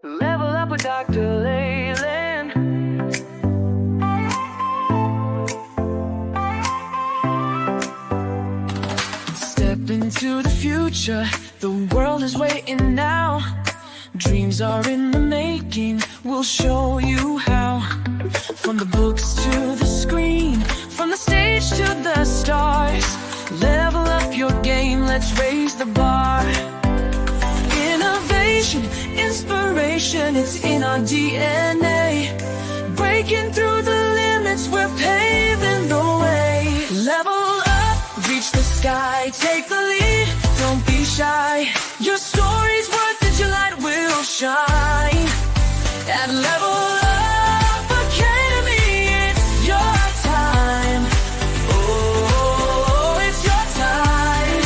Level up with Dr. Leyland. Step into the future, the world is waiting now. Dreams are in the making, we'll show you how. From the books to the screen, from the stage to the stars. Level up your game, let's raise the bar. Innovation, inspiration, it's in our DNA. Breaking through the limits, we're paving the way. Level up, reach the sky, take the lead, don't be shy. Your story's worth it, your light will shine. At Level Up Academy, it's your time. Oh, it's your time.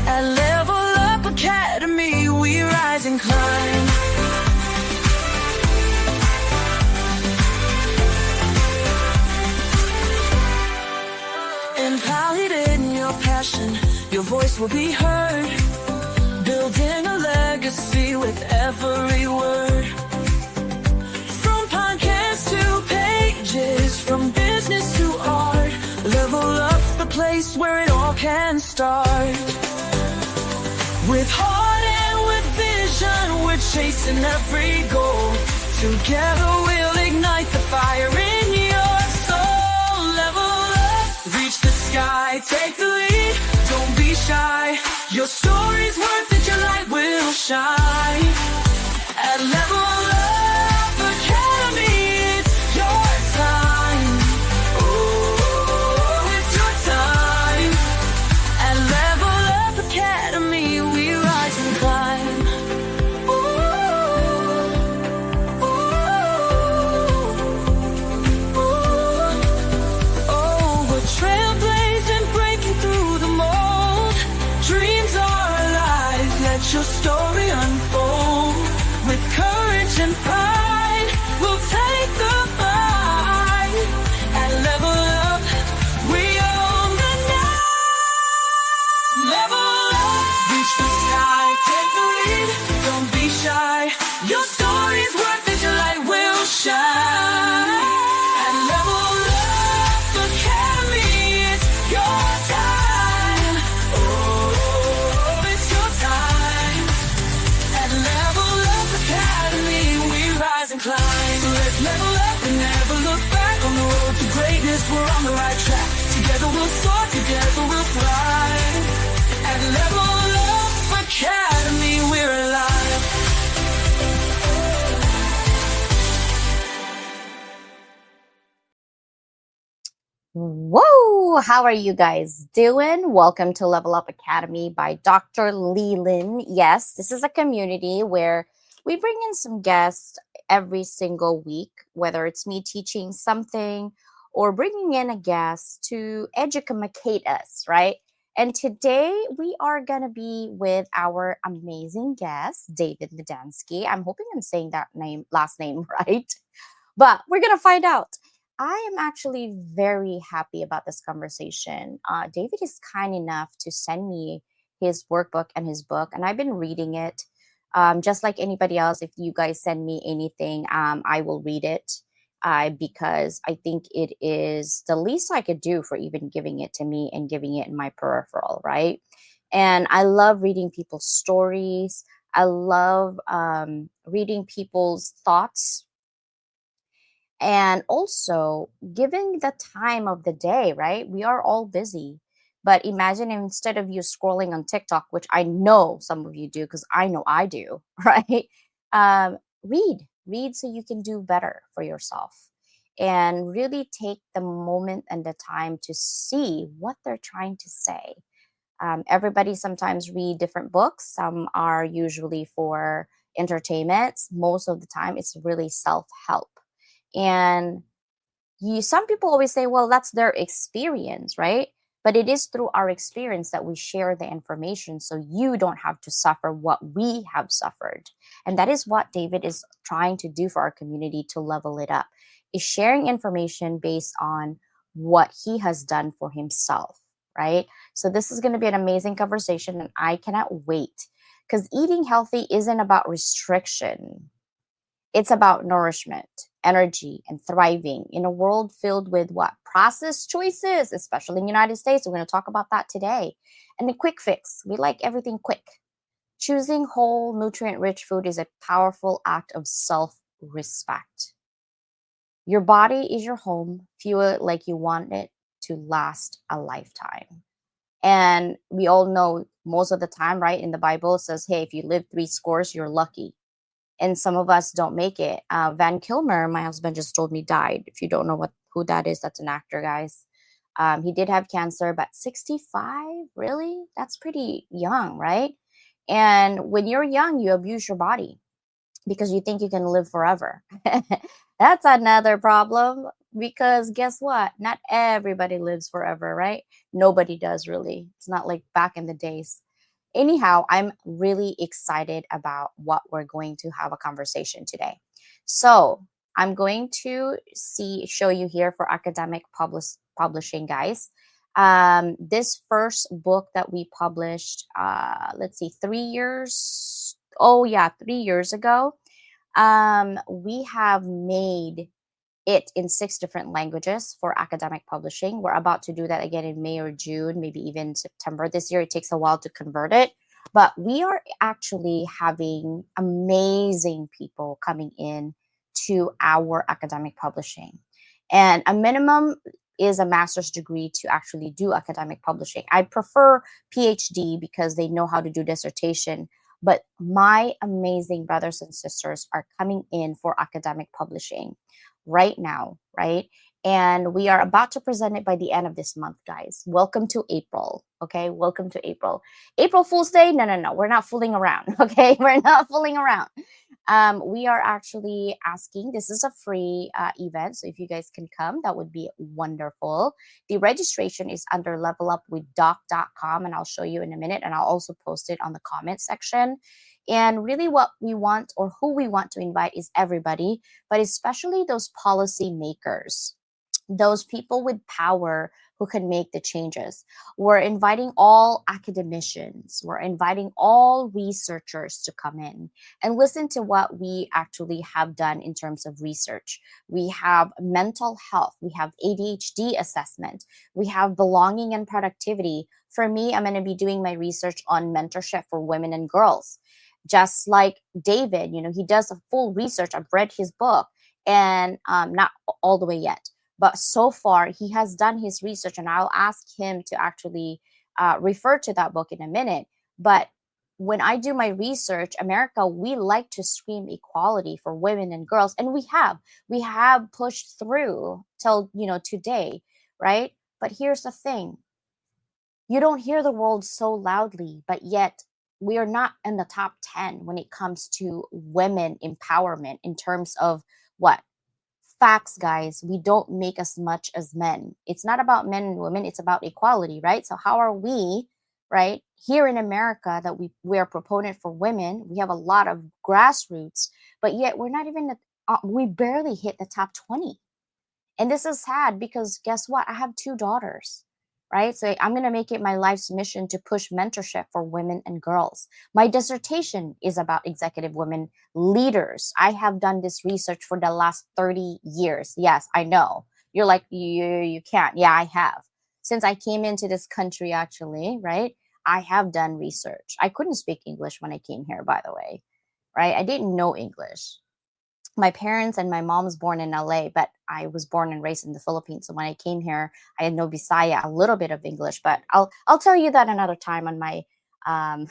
At Level Up Academy, we rise and climb. Empowered in your passion, your voice will be heard. Building a legacy with every word. From podcasts to pages, from business to art. Level Up's the place where it all can start. With heart and with vision, we're chasing every goal. Together we'll ignite the fire in your soul. Level up, reach the sky, take the lead, don't be shy. Your story's worth it, your light will shine. At Level Up Academy, it's your time. Oh, it's your time. At Level Up Academy, we rise and climb. Ooh, ooh, ooh. Oh, we're trailblazing, breaking through the mold. Dreams are alive, let your story unfold. With courage and pride, we'll take the fight. At Level Up, we own the night. Level up, reach the sky, take the lead, don't be shy. Your story's worth it, your light will shine. At Level Up Academy, it's your time. Oh, it's your time. At Level Up Academy, we rise and climb. So let's level up and never look back. On the road to greatness, we're on the right track. Together we'll soar, together we'll thrive. At Level Up Academy, we're alive. Whoa! How are you guys doing? Welcome to Level Up Academy by Dr. Leland. Yes, this is a community where we bring in some guests every single week, whether it's me teaching something or bringing in a guest to educate us, right? And today we are going to be with our amazing guest, David Medansky. I'm hoping I'm saying that last name right, but we're going to find out. I am actually very happy about this conversation. David is kind enough to send me his workbook and his book, and I've been reading it. Just like anybody else, if you guys send me anything, I will read it because I think it is the least I could do for even giving it to me and giving it in my peripheral, right? And I love reading people's stories. I love reading people's thoughts and also, given the time of the day, right? We are all busy. But imagine instead of you scrolling on TikTok, which I know some of you do, because I know I do, right? Read so you can do better for yourself and really take the moment and the time to see what they're trying to say. Everybody sometimes read different books. Some are usually for entertainment. Most of the time, it's really self-help. And some people always say, well, that's their experience, right? But it is through our experience that we share the information so you don't have to suffer what we have suffered. And that is what David is trying to do for our community to level it up, is sharing information based on what he has done for himself, right? So this is going to be an amazing conversation and I cannot wait because eating healthy isn't about restriction. It's about nourishment, energy, and thriving in a world filled with what? Processed choices, especially in the United States. We're going to talk about that today. And the quick fix. We like everything quick. Choosing whole, nutrient rich food is a powerful act of self respect. Your body is your home. Fuel it like you want it to last a lifetime. And we all know most of the time, right? In the Bible, it says, hey, if you live three scores, you're lucky. And some of us don't make it. Van Kilmer, my husband just told me, died. If you don't know who that is, that's an actor, guys. He did have cancer, but 65, really? That's pretty young, right? And when you're young, you abuse your body because you think you can live forever. That's another problem because guess what? Not everybody lives forever, right? Nobody does really. It's not like back in the days. Anyhow, I'm really excited about what we're going to have a conversation today. So, I'm going to show you here for academic publishing, guys. This first book that we published, let's see, 3 years. Oh yeah, 3 years ago. We have made it in 6 different languages for academic publishing. We're about to do that again in May or June, maybe even September this year. It takes a while to convert it, but we are actually having amazing people coming in to our academic publishing. And a minimum is a master's degree to actually do academic publishing. I prefer PhD because they know how to do dissertation, but my amazing brothers and sisters are coming in for academic publishing right now, right? And we are about to present it by the end of this month, guys. Welcome to April. Okay. Welcome to April. April Fool's Day. No, no, no. We're not fooling around. Okay. We're not fooling around. We are actually asking, this is a free event. So if you guys can come, that would be wonderful. The registration is under levelupwithdoc.com, and I'll show you in a minute. And I'll also post it on the comment section. And really, what we want or who we want to invite is everybody, but especially those policy makers, those people with power who can make the changes. We're inviting all academicians, we're inviting all researchers to come in and listen to what we actually have done in terms of research. We have mental health, we have ADHD assessment, we have belonging and productivity. For me, I'm going to be doing my research on mentorship for women and girls. Just like David, he does a full research. I've read his book and not all the way yet. But so far, he has done his research, and I'll ask him to actually refer to that book in a minute. But when I do my research, America, we like to scream equality for women and girls, and we have pushed through till today, right? But here's the thing: you don't hear the world so loudly, but yet we are not in the top 10 when it comes to women empowerment in terms of what? Facts, guys. We don't make as much as men. It's not about men and women, it's about equality, right? So how are we, right, here in America, that we are proponent for women? We have a lot of grassroots, but yet we're not even we barely hit the top 20. And this is sad because guess what? I have 2 daughters, right? So I'm going to make it my life's mission to push mentorship for women and girls. My dissertation is about executive women leaders. I have done this research for the last 30 years. Yes, I know. You're like, you can't. Yeah, I have. Since I came into this country, actually, right? I have done research. I couldn't speak English when I came here, by the way, right? I didn't know English. My parents and my mom's born in LA, but I was born and raised in the Philippines. So when I came here, I had no Bisaya, a little bit of English, but I'll tell you that another time on my um,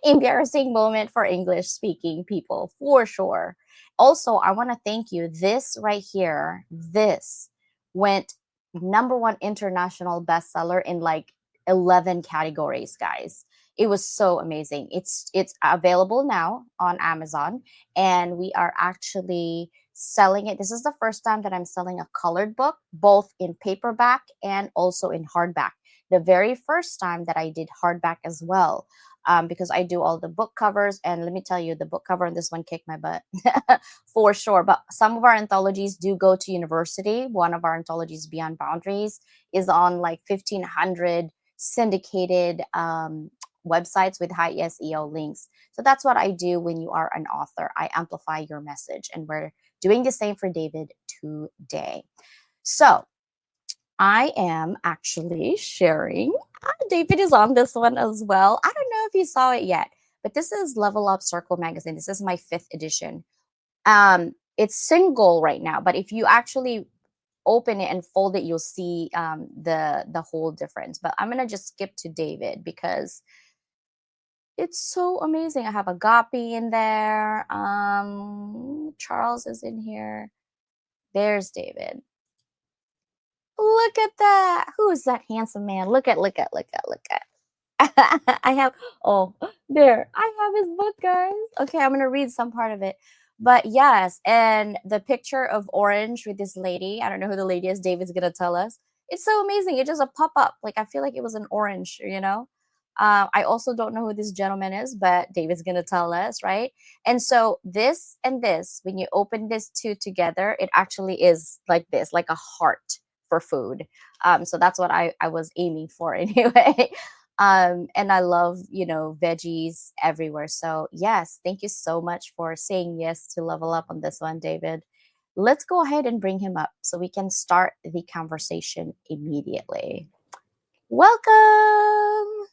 embarrassing moment for English speaking people, for sure. Also, I want to thank you. This right here, this went #1 international bestseller in like 11 categories, guys. It was so amazing. It's available now on Amazon, and we are actually selling it. This is the first time that I'm selling a colored book, both in paperback and also in hardback. The very first time that I did hardback as well, because I do all the book covers. And let me tell you, the book cover on this one kicked my butt for sure. But some of our anthologies do go to university. One of our anthologies, Beyond Boundaries, is on like 1,500 syndicated websites with high SEO links. So that's what I do when you are an author. I amplify your message, and we're doing the same for David today. So I am actually sharing. David is on this one as well. I don't know if you saw it yet, but this is Level Up Circle magazine. This is my fifth edition. It's single right now, but if you actually open it and fold it, you'll see the whole difference. But I'm gonna just skip to David because it's so amazing. I have a Agape in there. Charles is in here. There's David. Look at that. Who is that handsome man? Look at. I have, oh, there. I have his book, guys. Okay, I'm going to read some part of it. But yes, and the picture of Orange with this lady, I don't know who the lady is. David's going to tell us. It's so amazing. It just a pop up. Like, I feel like it was an orange, you know? I also don't know who this gentleman is, but David's going to tell us, right? And so this and this, when you open this two together, it actually is like this, like a heart for food. So that's what I was aiming for anyway. And I love, veggies everywhere. So yes, thank you so much for saying yes to Level Up on this one, David. Let's go ahead and bring him up so we can start the conversation immediately. Welcome.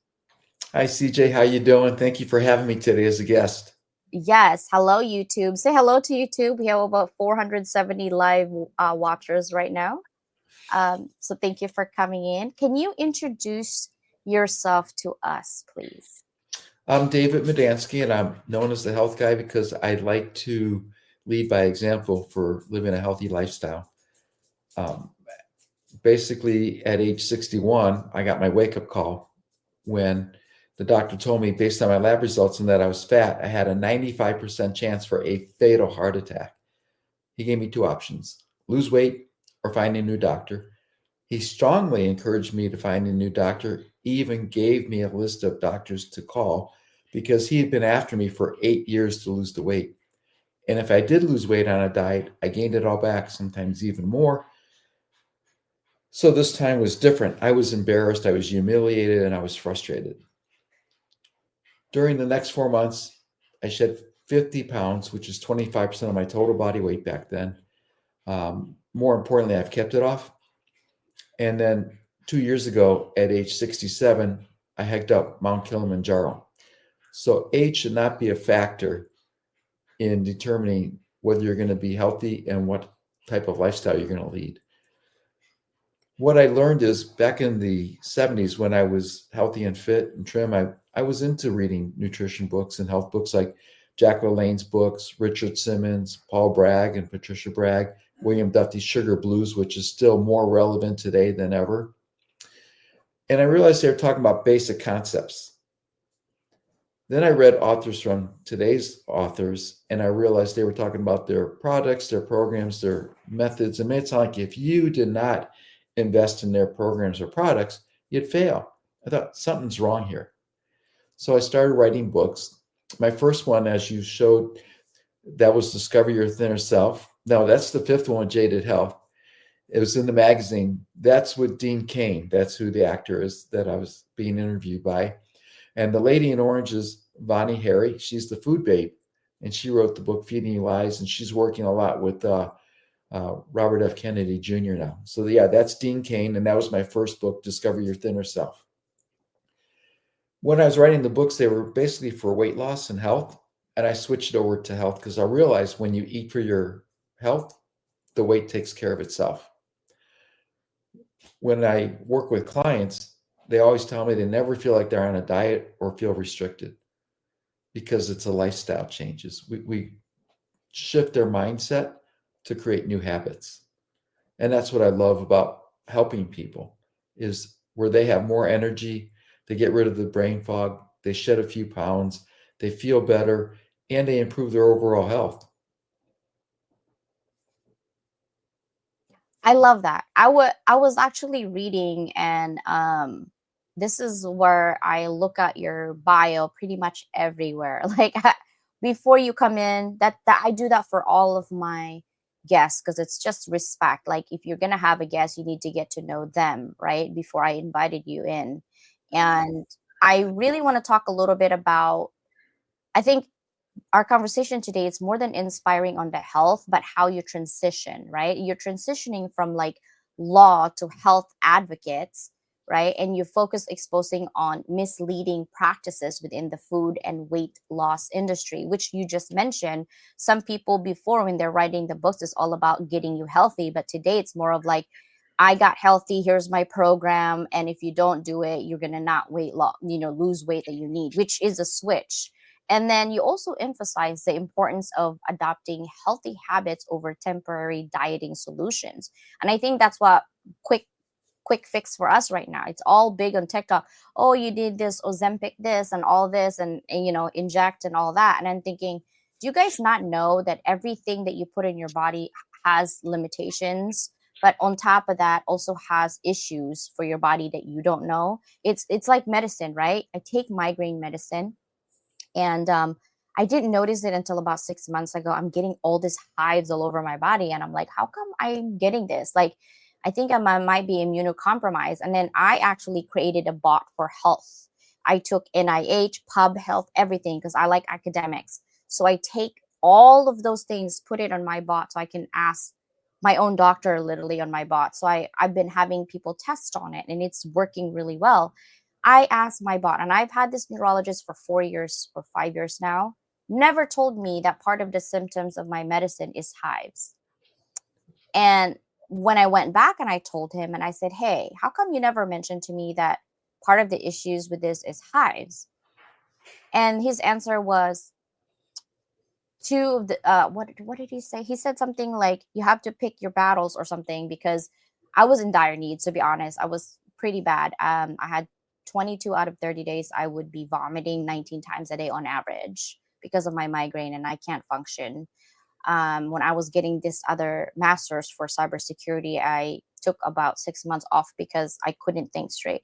Hi, CJ. How you doing? Thank you for having me today as a guest. Yes. Hello, YouTube. Say hello to YouTube. We have about 470 live watchers right now. So thank you for coming in. Can you introduce yourself to us, please? I'm David Medansky, and I'm known as the health guy because I like to lead by example for living a healthy lifestyle. Um, Basically, at age 61, I got my wake-up call when the doctor told me, based on my lab results and that I was fat, I had a 95% chance for a fatal heart attack. He gave me two options: lose weight or find a new doctor. He strongly encouraged me to find a new doctor. He even gave me a list of doctors to call because he had been after me for 8 years to lose the weight. And if I did lose weight on a diet, I gained it all back, sometimes even more. So this time was different. I was embarrassed, I was humiliated, and I was frustrated. During the next 4 months, I shed 50 pounds, which is 25% of my total body weight back then. More importantly, I've kept it off. And then 2 years ago, at age 67, I hiked up Mount Kilimanjaro. So age should not be a factor in determining whether you're going to be healthy and what type of lifestyle you're going to lead. What I learned is back in the 70s, when I was healthy and fit and trim, I was into reading nutrition books and health books like Jack LaLanne's books, Richard Simmons, Paul Bragg and Patricia Bragg, William Duffy's Sugar Blues, which is still more relevant today than ever. And I realized they were talking about basic concepts. Then I read authors from today's authors, and I realized they were talking about their products, their programs, their methods. And it made it sound like if you did not invest in their programs or products, you'd fail. I thought something's wrong here. So I started writing books. My first one, as you showed, that was Discover Your Thinner Self. No, that's the fifth one, Jaded Health. It was in the magazine. That's with Dean Cain. That's who the actor is that I was being interviewed by. And the lady in orange is Bonnie Harry. She's the food babe. And she wrote the book Feeding You Lies. And she's working a lot with Robert F. Kennedy Jr. now. So yeah, that's Dean Cain. And that was my first book, Discover Your Thinner Self. When I was writing the books, they were basically for weight loss and health. And I switched over to health because I realized when you eat for your health, the weight takes care of itself. When I work with clients, they always tell me they never feel like they're on a diet or feel restricted because it's a lifestyle changes. We shift their mindset to create new habits. And that's what I love about helping people is where they have more energy, they get rid of the brain fog, they shed a few pounds, they feel better, and they improve their overall health. I love that. I was actually reading, and this is where I look at your bio pretty much everywhere. Like before you come in, that I do that for all of my guests because it's just respect. Like if you're gonna have a guest, you need to get to know them, right? Before I invited you in. And I really want to talk a little bit about, I think our conversation today is more than inspiring on the health, but how you transition, right? You're transitioning from like law to health advocates, right? And you focus exposing on misleading practices within the food and weight loss industry, which you just mentioned. Some people before, when they're writing the books, is all about getting you healthy, but today it's more of like, I got healthy, here's my program, and if you don't do it, you're gonna not lose weight that you need, which is a switch. And then you also emphasize the importance of adopting healthy habits over temporary dieting solutions. And I think that's what quick quick fix for us right now. It's all big on TikTok. Oh, you did this Ozempic this and all this and inject and all that. And I'm thinking, do you guys not know that everything that you put in your body has limitations? But on top of that, also has issues for your body that you don't know. It's like medicine, right? I take migraine medicine, and I didn't notice it until about 6 months ago. I'm getting all these hives all over my body. And I'm like, how come I'm getting this? Like, I think I might be immunocompromised. And then I actually created a bot for health. I took NIH, Pub Health, everything, because I like academics. So I take all of those things, put it on my bot so I can ask my own doctor literally on my bot. So I've been having people test on it and it's working really well. I asked my bot, and I've had this neurologist for 4 years or 5 years now, never told me that part of the symptoms of my medicine is hives. And when I went back and I told him and I said, hey, how come you never mentioned to me that part of the issues with this is hives? And his answer was, two of the what did he say? He said something like you have to pick your battles or something, because I was in dire need, to be honest. I was pretty bad. I had 22 out of 30 days I would be vomiting 19 times a day on average because of my migraine, and I can't function. When I was getting this other master's for cybersecurity, I took about 6 months off because I couldn't think straight.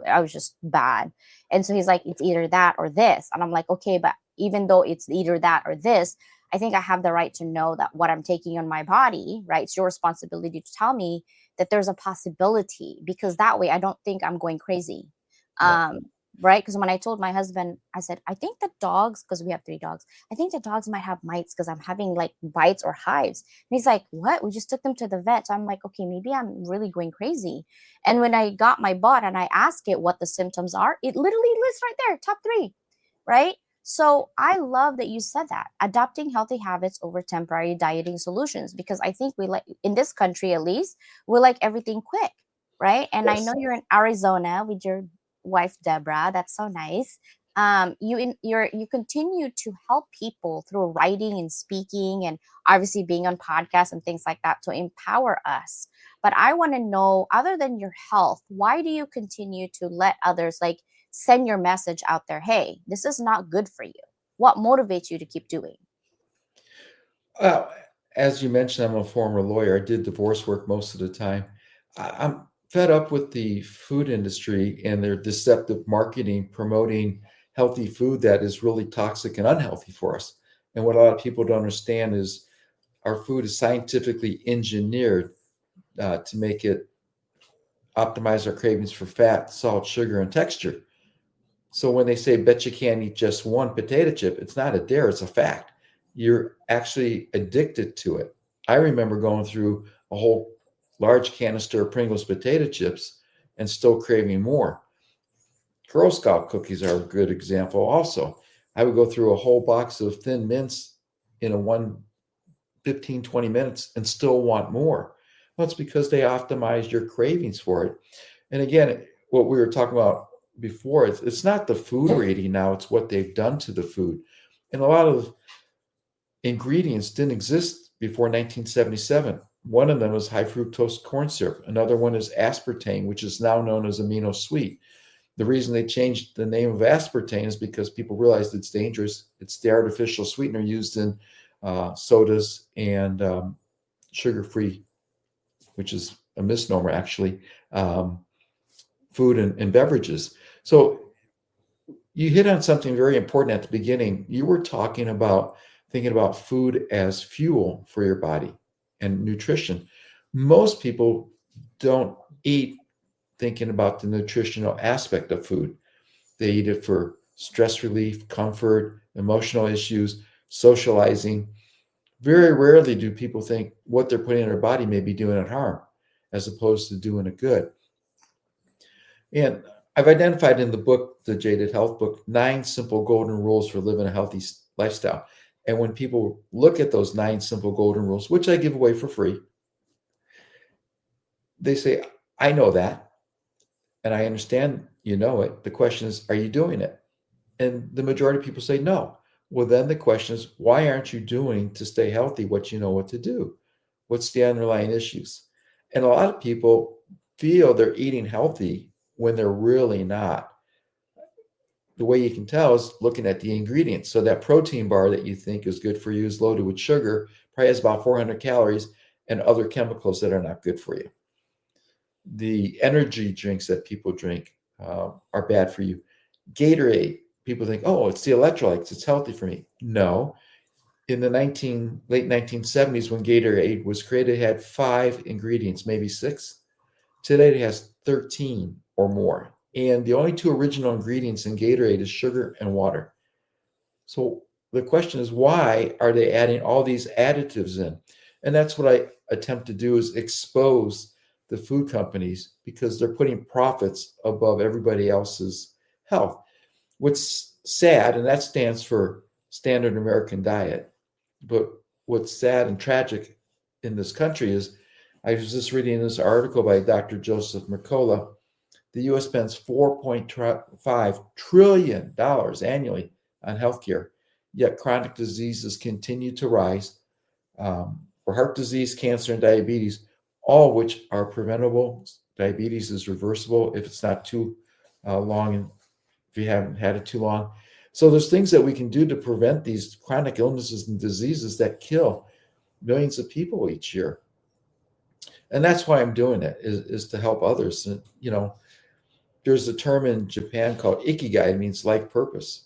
I was just bad. And so he's like, it's either that or this. And I'm like, okay, but even though it's either that or this, I think I have the right to know that what I'm taking on my body, right? It's your responsibility to tell me that there's a possibility, because that way I don't think I'm going crazy. Yeah. Um, right? Because when I told my husband, I said, I think the dogs, because we have 3 dogs, I think the dogs might have mites because I'm having like bites or hives. And he's like, what? We just took them to the vet. So I'm like, okay, maybe I'm really going crazy. And when I got my bot and I asked it what the symptoms are, it literally lists right there, top 3, right? So I love that you said that, adopting healthy habits over temporary dieting solutions, because I think we like, in this country at least, we like everything quick, right? And I know Yes. you're in Arizona with your wife Deborah. That's so nice. You continue to help people through writing and speaking, and obviously being on podcasts and things like that to empower us. But I want to know, other than your health, why do you continue to let others like send your message out there? Hey, this is not good for you. What motivates you to keep doing? Well, as you mentioned, I'm a former lawyer. I did divorce work most of the time. I'm fed up with the food industry and their deceptive marketing promoting healthy food that is really toxic and unhealthy for us. And what a lot of people don't understand is our food is scientifically engineered to make it optimize our cravings for fat, salt, sugar, and texture. So when they say, bet you can't eat just one potato chip, it's not a dare, it's a fact. You're actually addicted to it. I remember going through a whole large canister of Pringles potato chips and still craving more. Girl Scout cookies are a good example also. I would go through a whole box of Thin Mints in a 15, 20 minutes and still want more. Well, it's because they optimize your cravings for it. And again, what we were talking about before, it's not the food we're eating now, it's what they've done to the food. And a lot of ingredients didn't exist before 1977. One of them was high fructose corn syrup. Another one is aspartame, which is now known as amino sweet. The reason they changed the name of aspartame is because people realized it's dangerous. It's the artificial sweetener used in sodas and sugar-free, which is a misnomer actually, food and beverages. So you hit on something very important at the beginning. You were talking about thinking about food as fuel for your body and nutrition. Most people don't eat thinking about the nutritional aspect of food. They eat it for stress relief, comfort, emotional issues, socializing. Very rarely do people think what they're putting in their body may be doing it harm as opposed to doing it good. And I've identified in the book, the Jaded Health book, 9 simple golden rules for living a healthy lifestyle. And when people look at those 9 simple golden rules, which I give away for free, they say, I know that. And I understand you know it. The question is, are you doing it? And the majority of people say no. Well, then the question is, why aren't you doing to stay healthy what you know what to do? What's the underlying issues? And a lot of people feel they're eating healthy when they're really not. The way you can tell is looking at the ingredients. So that protein bar that you think is good for you is loaded with sugar, probably has about 400 calories and other chemicals that are not good for you. The energy drinks that people drink are bad for you. Gatorade, people think, oh, it's the electrolytes, it's healthy for me. No. In the late 1970s, when Gatorade was created, it had 5 ingredients, maybe 6. Today it has 13 or more. And the only 2 original ingredients in Gatorade is sugar and water. So the question is, why are they adding all these additives in? And that's what I attempt to do, is expose the food companies, because they're putting profits above everybody else's health. What's sad, and that stands for Standard American Diet, but what's sad and tragic in this country is, I was just reading this article by Dr. Joseph Mercola. The U.S. spends $4.5 trillion annually on healthcare, yet chronic diseases continue to rise, for heart disease, cancer, and diabetes, all which are preventable. Diabetes is reversible if it's not too long, and if you haven't had it too long. So there's things that we can do to prevent these chronic illnesses and diseases that kill millions of people each year. And that's why I'm doing it, is to help others. And, there's a term in Japan called ikigai. It means life purpose.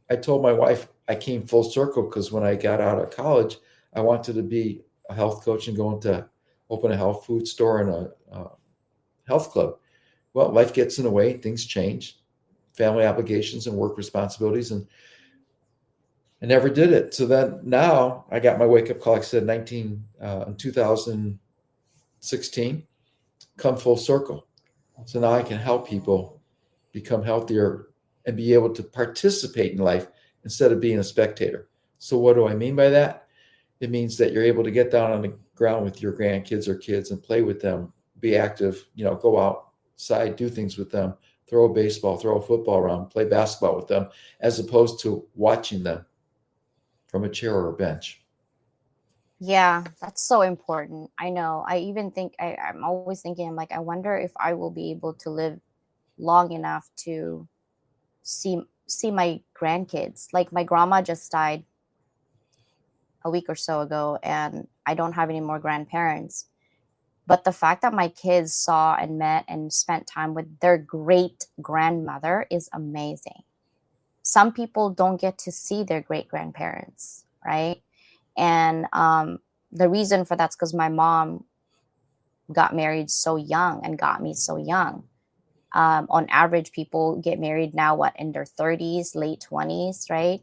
I told my wife I came full circle because when I got out of college, I wanted to be a health coach and go into open a health food store and a health club. Well, life gets in the way, things change, family obligations and work responsibilities, and I never did it. So then now I got my wake up call, like I said, in 2016, come full circle. So now I can help people become healthier and be able to participate in life instead of being a spectator. So what do I mean by that? It means that you're able to get down on the ground with your grandkids or kids and play with them, be active, go outside, do things with them, throw a baseball, throw a football around, play basketball with them, as opposed to watching them from a chair or a bench. Yeah, that's so important. I know. I even think I'm always thinking, I'm like, I wonder if I will be able to live long enough to see my grandkids. Like my grandma just died a week or so ago, and I don't have any more grandparents. But the fact that my kids saw and met and spent time with their great grandmother is amazing. Some people don't get to see their great grandparents, right? And the reason for that's because my mom got married so young and got me so young. On average, people get married now, what, in their 30s, late 20s, right?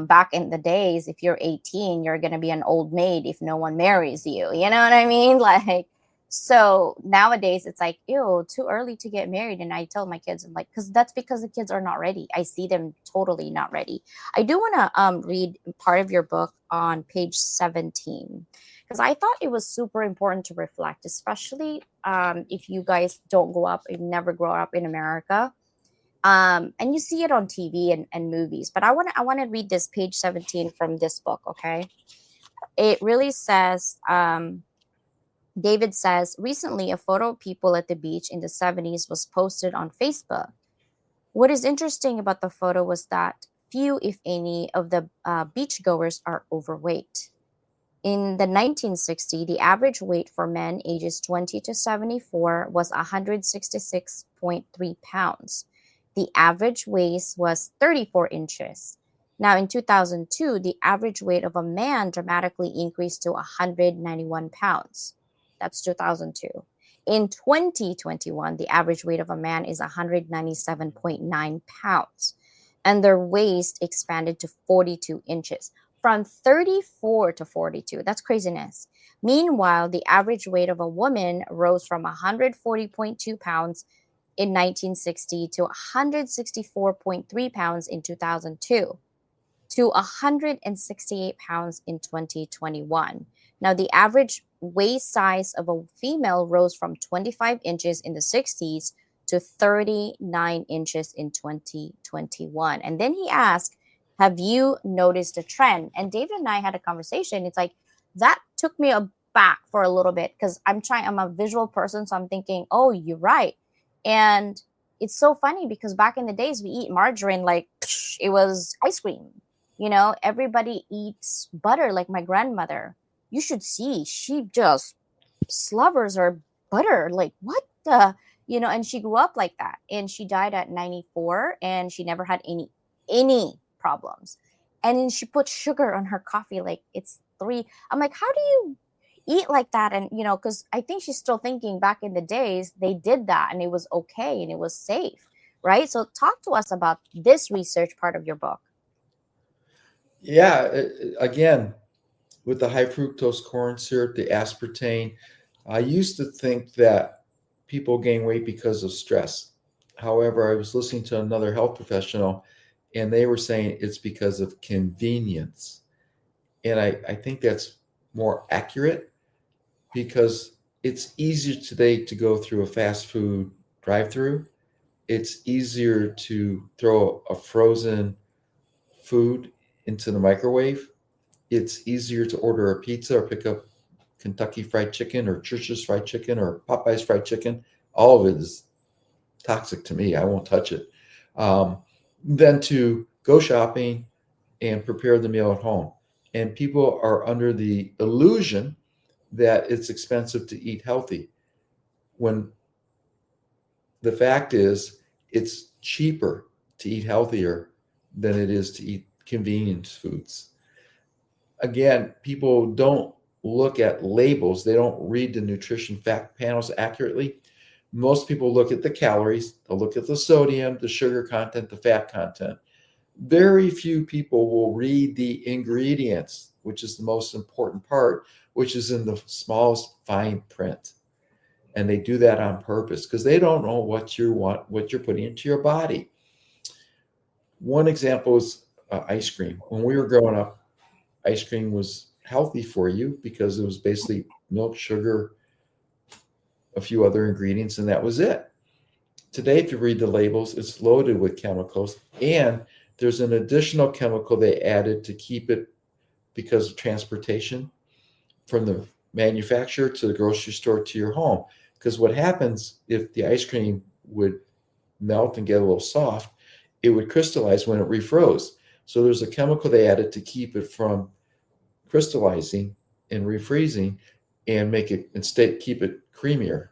Back in the days, if you're 18, you're going to be an old maid if no one marries you. You know what I mean? Like, so nowadays it's like, ew, too early to get married. And I tell my kids, I'm like, because the kids are not ready. I see them totally not ready. I do want to read part of your book on page 17, because I thought it was super important to reflect, especially if you guys don't never grow up in America. And you see it on TV and movies. But I want to read this page 17 from this book, okay? It really says, David says, recently a photo of people at the beach in the 70s was posted on Facebook. What is interesting about the photo was that few, if any, of the beachgoers are overweight. In the 1960s, the average weight for men ages 20 to 74 was 166.3 pounds. The average waist was 34 inches. Now, in 2002, the average weight of a man dramatically increased to 191 pounds. That's 2002. In 2021, the average weight of a man is 197.9 pounds, and their waist expanded to 42 inches from 34 to 42. That's craziness. Meanwhile, the average weight of a woman rose from 140.2 pounds in 1960 to 164.3 pounds in 2002 to 168 pounds in 2021. Now, the average waist size of a female rose from 25 inches in the 60s to 39 inches in 2021. And then he asked, have you noticed a trend? And David and I had a conversation. It's like that took me aback for a little bit because I'm a visual person. So I'm thinking, oh, you're right. And it's so funny because back in the days, we eat margarine like it was ice cream. Everybody eats butter like my grandmother. You should see, she just slavers her butter. Like, what the? And she grew up like that. And she died at 94 and she never had any problems. And then she put sugar on her coffee like it's 3. I'm like, how do you eat like that? And, because I think she's still thinking back in the days, they did that and it was okay and it was safe, right? So talk to us about this research part of your book. Yeah, again, with the high fructose corn syrup, the aspartame, I used to think that people gain weight because of stress. However, I was listening to another health professional and they were saying it's because of convenience. And I think that's more accurate because it's easier today to go through a fast food drive-through. It's easier to throw a frozen food into the microwave. It's easier to order a pizza or pick up Kentucky Fried Chicken or Church's Fried Chicken or Popeye's Fried Chicken. All of it is toxic to me. I won't touch it. Than to go shopping and prepare the meal at home. And people are under the illusion that it's expensive to eat healthy, when the fact is it's cheaper to eat healthier than it is to eat convenience foods. Again, people don't look at labels. They don't read the nutrition fact panels accurately. Most people look at the calories, they'll look at the sodium, the sugar content, the fat content. Very few people will read the ingredients, which is the most important part, which is in the smallest fine print. And they do that on purpose because they don't know what you're putting into your body. One example is ice cream. When we were growing up, ice cream was healthy for you because it was basically milk, sugar, a few other ingredients, and that was it. Today, if you read the labels, it's loaded with chemicals, and there's an additional chemical they added to keep it because of transportation from the manufacturer to the grocery store to your home. Because what happens if the ice cream would melt and get a little soft, it would crystallize when it refroze. So there's a chemical they added to keep it from crystallizing and refreezing and make it instead keep it creamier.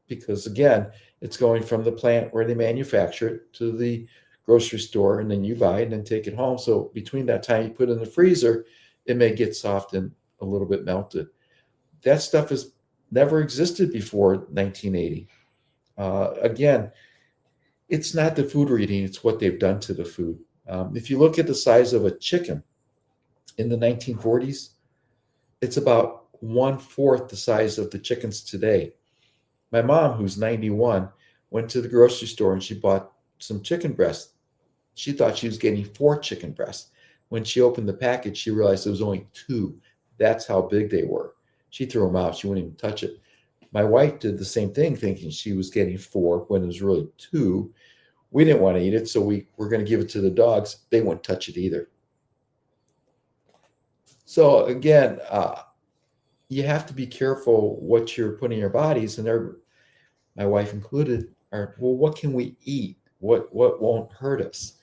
Because again, it's going from the plant where they manufacture it to the grocery store, and then you buy it and then take it home. So between that time you put it in the freezer, it may get soft and a little bit melted. That stuff has never existed before 1980. Again, it's not the food we're eating, it's what they've done to the food. If you look at the size of a chicken in the 1940s, it's about 1/4 the size of the chickens today. My mom, who's 91, went to the grocery store and she bought some chicken breasts. She thought she was getting 4 chicken breasts. When she opened the package, she realized it was only 2. That's how big they were. She threw them out. She wouldn't even touch it. My wife did the same thing, thinking she was getting 4 when it was really 2. We didn't want to eat it, so we were going to give it to the dogs. They wouldn't touch it either. So again, you have to be careful what you're putting in your bodies, and my wife included, are, well, what can we eat? What won't hurt us?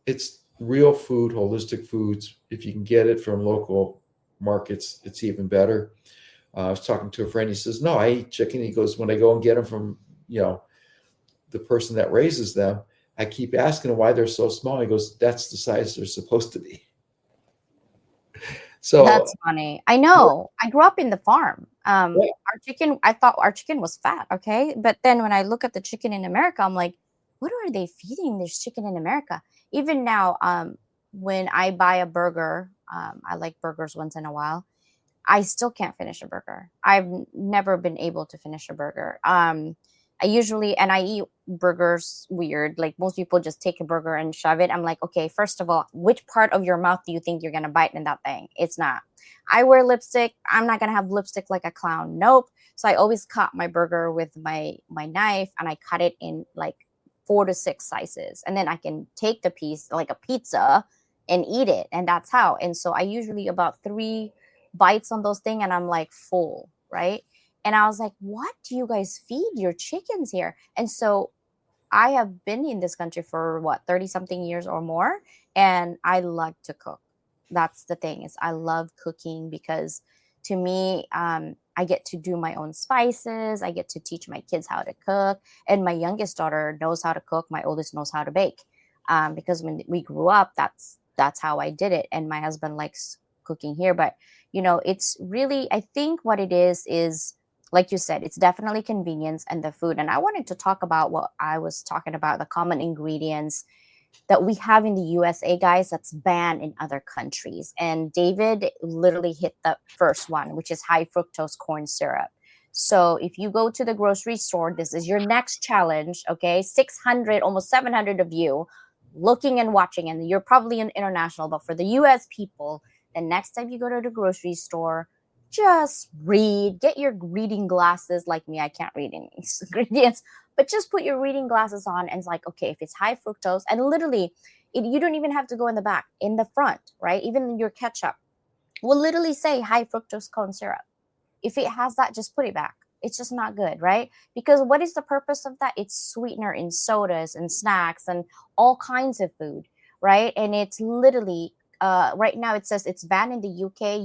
It's real food, holistic foods. If you can get it from local markets, it's even better. I was talking to a friend. He says, "No, I eat chicken." He goes, "When I go and get them from, the person that raises them, I keep asking them why they're so small." He goes, "That's the size they're supposed to be." So That's funny. I know. I grew up in the farm. yeah, Our chicken, I thought our chicken was fat, okay? But then when I look at the chicken in America, I'm like, what are they feeding this chicken in America? Even now, when I buy a burger, I like burgers once in a while. I still can't finish a burger. Never been able to finish a burger. I usually and I eat burgers weird. Like most people just take a burger and shove it. I'm like, okay, first of all, which part of your mouth do you think you're gonna bite in that thing? It's not. I wear lipstick. I'm not gonna have lipstick like a clown. Nope. So I always cut my burger with my knife and I cut it in like 4 to 6 slices. And then I can take the piece like a pizza and eat it. And that's how. And so I usually about 3 bites on those things and I'm like full, right? And I was like, what do you guys feed your chickens here? And so I have been in this country for what, 30 something years or more. And I like to cook. That's the thing is I love cooking because to me, I get to do my own spices. I get to teach my kids how to cook. And my youngest daughter knows how to cook. My oldest knows how to bake. Because when we grew up, that's how I did it. And my husband likes cooking here. But it's really, I think what it is like you said, it's definitely convenience and the food. And I wanted to talk about what I was talking about, the common ingredients that we have in the USA, guys, that's banned in other countries. And David literally hit the first one, which is high fructose corn syrup. So if you go to the grocery store, this is your next challenge, okay? 600, almost 700 of you looking and watching, and you're probably an international, but for the US people, the next time you go to the grocery store, just read, get your reading glasses like me. I can't read any ingredients, but just put your reading glasses on and it's like, okay, if it's high fructose, and literally, you don't even have to go in the back, in the front, right? Even your ketchup will literally say high fructose corn syrup. If it has that, just put it back. It's just not good, right? Because what is the purpose of that? It's sweetener in sodas and snacks and all kinds of food, right? And it's literally right now it says it's banned in the UK,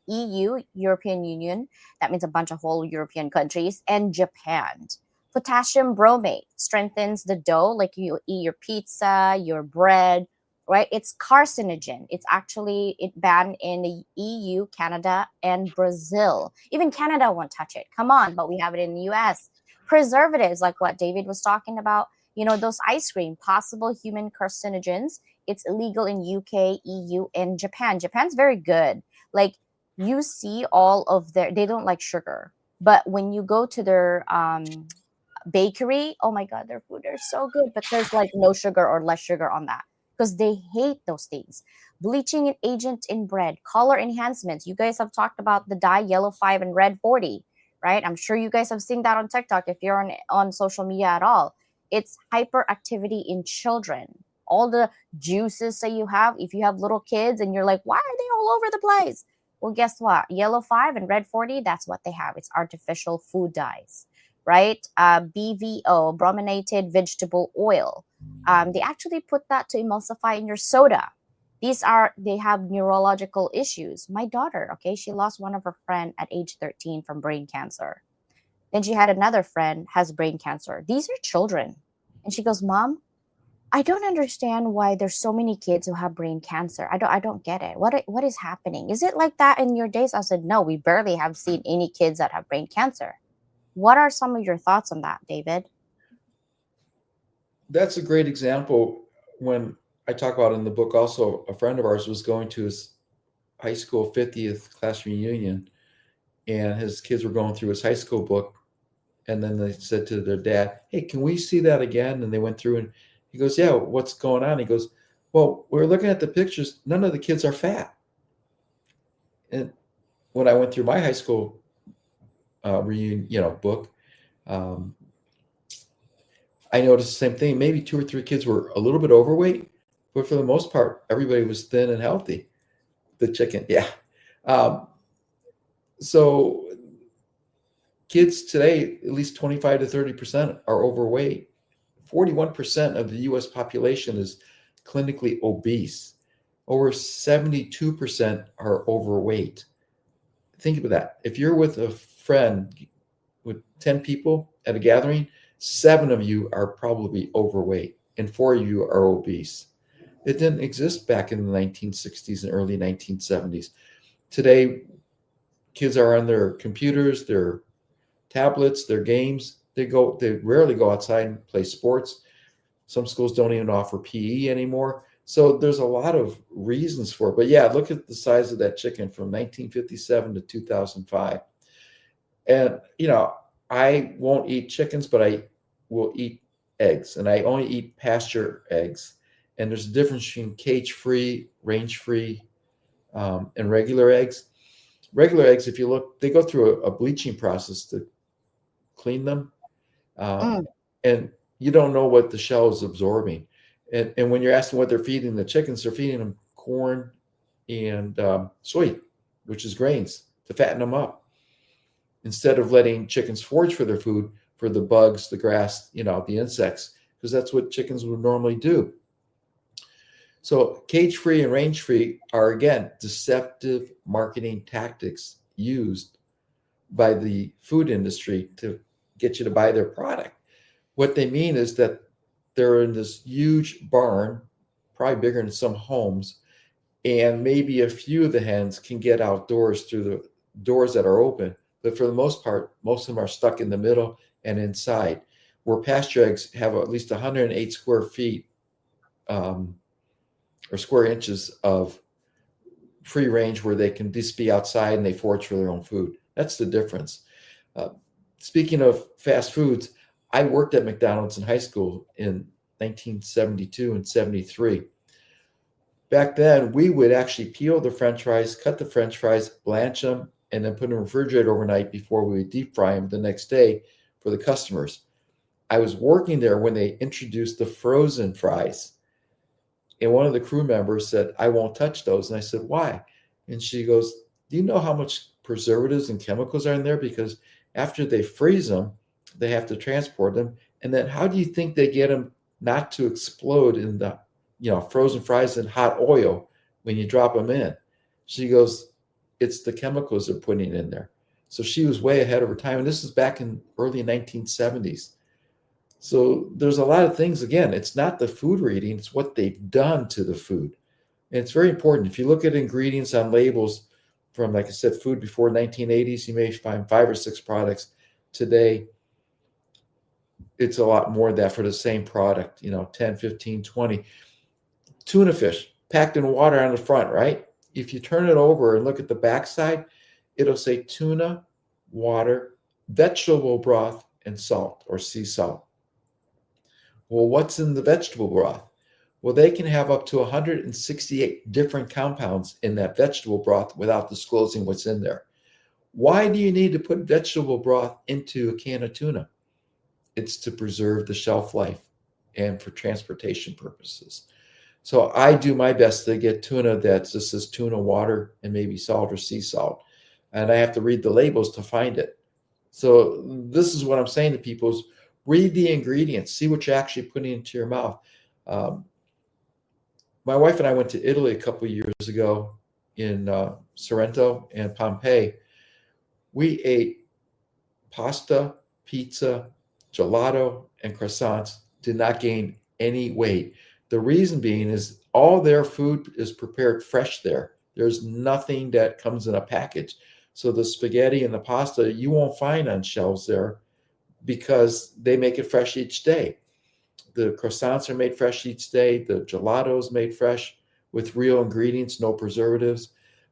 EU, European Union. That means a bunch of whole European countries, and Japan. Potassium bromate strengthens the dough, like you eat your pizza, your bread, right? It's carcinogen. It banned in the EU, Canada, and Brazil. Even Canada won't touch it. Come on, but we have it in the US. Preservatives, like what David was talking about, those ice cream, possible human carcinogens. It's illegal in UK, EU, and Japan. Japan's very good. Like you see all of they don't like sugar. But when you go to their bakery, oh my God, their food are so good. But there's like no sugar or less sugar on that because they hate those things. Bleaching agent in bread, color enhancements. You guys have talked about the dye yellow 5 and red 40, right? I'm sure you guys have seen that on TikTok if you're on social media at all. It's hyperactivity in children. All the juices that you have, if you have little kids and you're like, why are they all over the place? Well, guess what? Yellow 5 and red 40, that's what they have. It's artificial food dyes, right? BVO, brominated vegetable oil. They actually put that to emulsify in your soda. They have neurological issues. My daughter, okay, she lost one of her friend at age 13 from brain cancer. Then she had another friend has brain cancer. These are children. And she goes, Mom, I don't understand why there's so many kids who have brain cancer. I don't get it. What is happening? Is it like that in your days? I said, no, we barely have seen any kids that have brain cancer. What are some of your thoughts on that, David? that's a great example. When I talk about in the book, also a friend of ours was going to his high school 50th class reunion, and his kids were going through his high school book, and then they said to their dad, hey, can we see that again? And they went through, and he goes, yeah, what's going on? He goes, well, we're looking at the pictures, none of the kids are fat. And when I went through my high school reunion book, um, I noticed the same thing. Maybe 2 or 3 kids were a little bit overweight, but for the most part, everybody was thin and healthy. The chicken, yeah. Um, so kids today, at least 25 to 30% are overweight. 41% of the US population is clinically obese. Over 72% are overweight. Think about that. If you're with a friend with 10 people at a gathering, 7 of you are probably overweight and 4 of you are obese. It didn't exist back in the 1960s and early 1970s. Today, kids are on their computers, their tablets, their games. They rarely go outside and play sports. Some schools don't even offer PE anymore. So there's a lot of reasons for it. But yeah, look at the size of that chicken from 1957 to 2005. And, I won't eat chickens, but I will eat eggs. And I only eat pasture eggs. And there's a difference between cage free, range free, and regular eggs. Regular eggs, if you look, they go through a bleaching process to clean them. Um, Mm, and you don't know what the shell is absorbing. And when you're asking what they're feeding the chickens, they're feeding them corn and soy, which is grains, to fatten them up. Instead of letting chickens forage for their food, for the bugs, the grass, the insects, because that's what chickens would normally do. So cage free and range free are, again, deceptive marketing tactics used by the food industry to get you to buy their product. What they mean is that they're in this huge barn, probably bigger than some homes, and maybe a few of the hens can get outdoors through the doors that are open. But for the most part, most of them are stuck in the middle and inside, where pasture eggs have at least 108 square feet, or square inches of free range where they can just be outside and they forage for their own food. That's the difference. Uh, Speaking of fast foods, I worked at McDonald's in high school in 1972 and 73. Back then, we would actually peel the French fries, cut the French fries, blanch them, and then put them in the refrigerator overnight before we would deep fry them the next day for the customers. I was working there when they introduced the frozen fries. And one of the crew members said, "I won't touch those." And I said, "Why?" And she goes, "Do you know how much preservatives and chemicals are in there? Because after they freeze them, they have to transport them. And then how do you think they get them not to explode in the, frozen fries in hot oil when you drop them in?" She goes, "It's the chemicals they're putting in there." So she was way ahead of her time. And this is back in early 1970s. So there's a lot of things. Again, it's not the food we're eating, it's what they've done to the food. And it's very important. If you look at ingredients on labels from, like I said, food before 1980s, you may find 5 or 6 products. Today, it's a lot more than that for the same product, 10, 15, 20. Tuna fish packed in water on the front, right? If you turn it over and look at the backside, it'll say tuna, water, vegetable broth, and salt or sea salt. Well, what's in the vegetable broth? Well, they can have up to 168 different compounds in that vegetable broth without disclosing what's in there. Why do you need to put vegetable broth into a can of tuna? It's to preserve the shelf life and for transportation purposes. So I do my best to get tuna that just says tuna, water, and maybe salt or sea salt. And I have to read the labels to find it. So this is what I'm saying to people is read the ingredients, see what you're actually putting into your mouth. Um, my wife and I went to Italy a couple of years ago in Sorrento and Pompeii. We ate pasta, pizza, gelato, and croissants, did not gain any weight. The reason being is all their food is prepared fresh there. There's nothing that comes in a package. So the spaghetti and the pasta you won't find on shelves there because they make it fresh each day. The croissants are made fresh each day. The gelato is made fresh with real ingredients, no preservatives.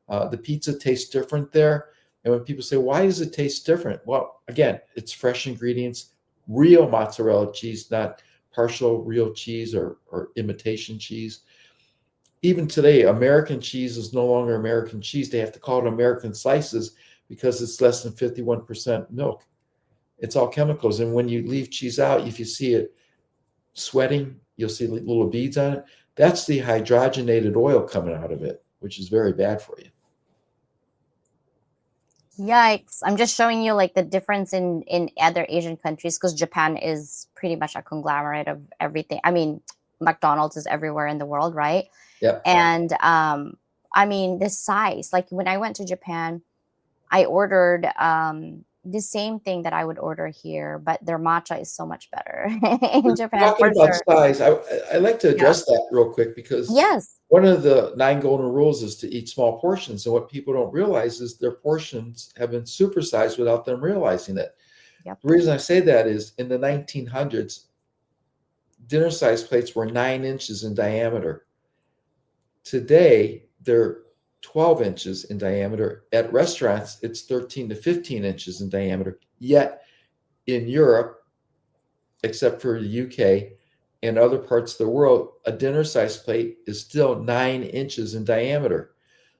The pizza tastes different there. And when people say, "Why does it taste different?" Well, again, it's fresh ingredients, real mozzarella cheese, not partial real cheese or imitation cheese. Even today, American cheese is no longer American cheese. They have to call it American slices because it's less than 51% milk. It's all chemicals. And when you leave cheese out, if you see it sweating, you'll see little beads on it. That's the hydrogenated oil coming out of it, which is very bad for you. yikes. I'm just showing you like the difference in other Asian countries because Japan is pretty much a conglomerate of everything. I mean, McDonald's is everywhere in the world, right? Yeah. And I mean, the size, like when I went to Japan, I ordered the same thing that I would order here, but their matcha is so much better in Japan Talking for about sure. size, I like to Yeah. address that real quick because Yes. one of the 9 golden rules is to eat small portions. And what people don't realize is their portions have been supersized without them realizing it. Yep. The reason I say that is in the 1900s, dinner size plates were 9 inches in diameter. Today, they're 12 inches in diameter. At restaurants, it's 13 to 15 inches in diameter. Yet in Europe, except for the UK and other parts of the world, a dinner size plate is still 9 inches in diameter.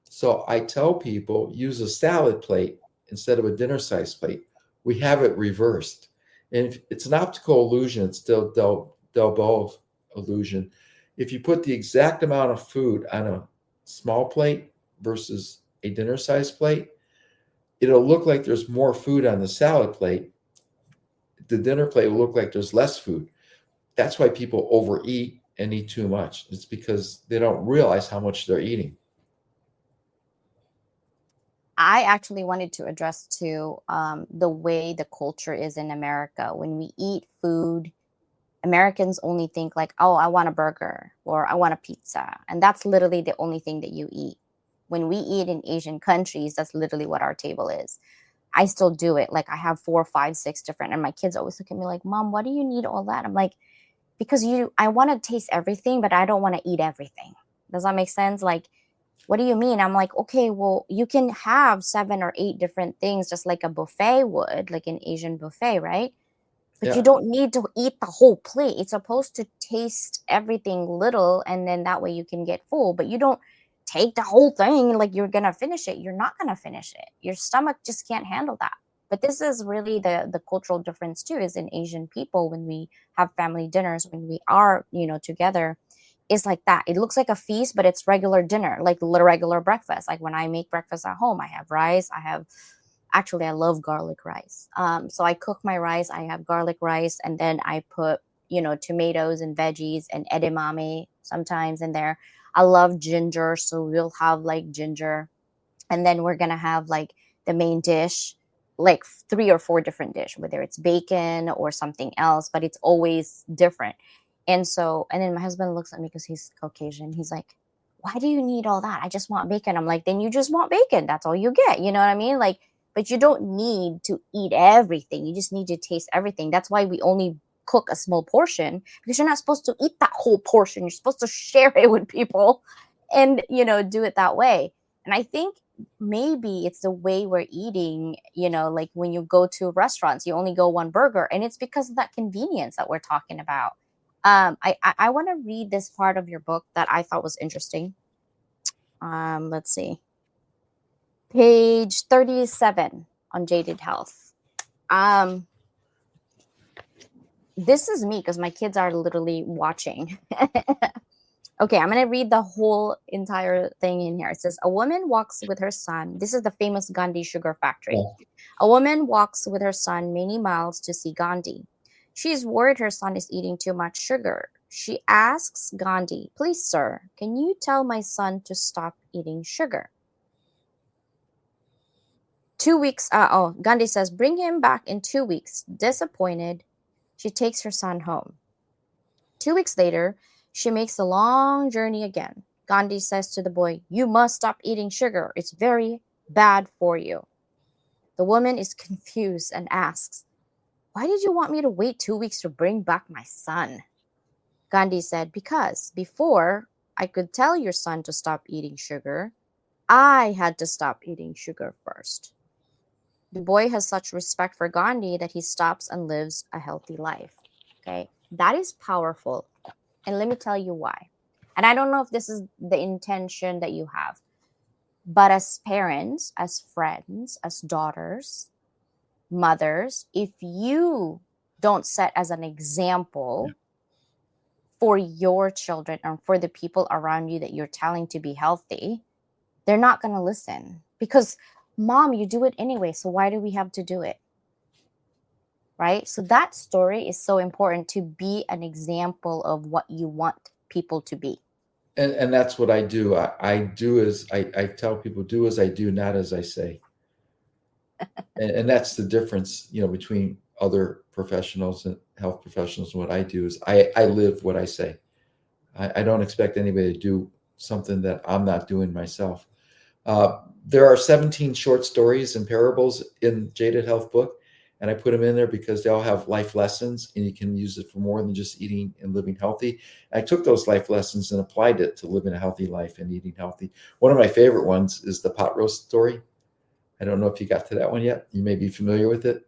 So I tell people use a salad plate instead of a dinner size plate. We have it reversed. And it's an optical illusion, it's still Delbow illusion. If you put the exact amount of food on a small plate versus a dinner size plate, it'll look like there's more food on the salad plate. The dinner plate will look like there's less food. That's why people overeat and eat too much. It's because they don't realize how much they're eating. I actually wanted to address too the way the culture is in America. When we eat food, Americans only think like, oh, I want a burger or I want a pizza. And that's literally the only thing that you eat. When we eat in Asian countries, that's literally what our table is. I still do it. Like I have 4, 5, 6 different, and my kids always look at me like, Mom, why do you need all that? I'm like, because I want to taste everything, but I don't want to eat everything. Does that make sense? Like, what do you mean? I'm like, okay, well, you can have 7 or 8 different things just like a buffet would, like an Asian buffet, right? But you Yeah. don't need to eat the whole plate. It's supposed to taste everything little, and then that way you can get full. But you don't take the whole thing like you're gonna finish it. You're not gonna finish it. Your stomach just can't handle that. But this is really the cultural difference too. Is in Asian people when we have family dinners, when we are together, it's like that. It looks like a feast, but it's regular dinner, like regular breakfast. Like when I make breakfast at home, I have rice. I love garlic rice. So I cook my rice. I have garlic rice, and then I put tomatoes and veggies and edamame sometimes in there. I love ginger, so we'll have like ginger, and then we're gonna have like the main dish, like 3 or 4 different dish, whether it's bacon or something else, but it's always different. And then my husband looks at me because he's Caucasian. He's like, why do you need all that? I just want bacon. I'm like, then you just want bacon. That's all you get. You know what I mean? Like, but you don't need to eat everything. You just need to taste everything. That's why we only cook a small portion, because you're not supposed to eat that whole portion. You're supposed to share it with people and, do it that way. And I think maybe it's the way we're eating, like when you go to restaurants, you only go one burger, and it's because of that convenience that we're talking about. I want to read this part of your book that I thought was interesting. Let's see. Page 37 on Jaded Health. This is me because my kids are literally watching. Okay, I'm going to read the whole entire thing in here. It says, a woman walks with her son. This is the famous Gandhi sugar factory. Yeah. A woman walks with her son many miles to see Gandhi. She is worried her son is eating too much sugar. She asks Gandhi, please, sir, can you tell my son to stop eating sugar? 2 weeks. Gandhi says, bring him back in 2 weeks. Disappointed, she takes her son home. 2 weeks later, she makes the long journey again. Gandhi says to the boy, you must stop eating sugar. It's very bad for you. The woman is confused and asks, why did you want me to wait 2 weeks to bring back my son? Gandhi said, because before I could tell your son to stop eating sugar, I had to stop eating sugar first. The boy has such respect for Gandhi that he stops and lives a healthy life. Okay, that is powerful. And let me tell you why. And I don't know if this is the intention that you have, but as parents, as friends, as daughters, mothers, if you don't set as an example for your children or for the people around you that you're telling to be healthy, they're not going to listen because, Mom, you do it anyway. So why do we have to do it? Right? So that story is so important, to be an example of what you want people to be. And that's what I do. I tell people, do as I do, not as I say. And that's the difference, between other professionals and health professionals. And what I do is I live what I say. I don't expect anybody to do something that I'm not doing myself. There are 17 short stories and parables in Jaded Health book, and I put them in there because they all have life lessons, and you can use it for more than just eating and living healthy. I took those life lessons and applied it to living a healthy life and eating healthy. One of my favorite ones is the pot roast story. I don't know if you got to that one yet. You may be familiar with it.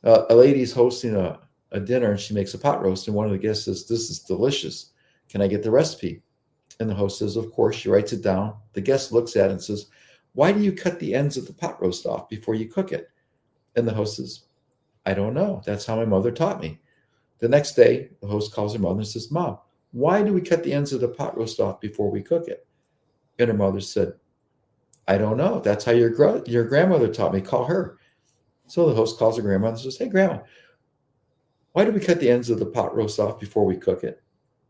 A lady's hosting a dinner, and she makes a pot roast, and one of the guests says, "This is delicious. Can I get the recipe?" And the host says, "Of course." She writes it down. The guest looks at it and says, "Why do you cut the ends of the pot roast off before you cook it?" And the host says, "I don't know. That's how my mother taught me." The next day, the host calls her mother and says, "Mom, why do we cut the ends of the pot roast off before we cook it?" And her mother said, "I don't know. That's how your grandmother taught me. Call her." So the host calls her grandmother and says, "Hey, Grandma, why do we cut the ends of the pot roast off before we cook it?"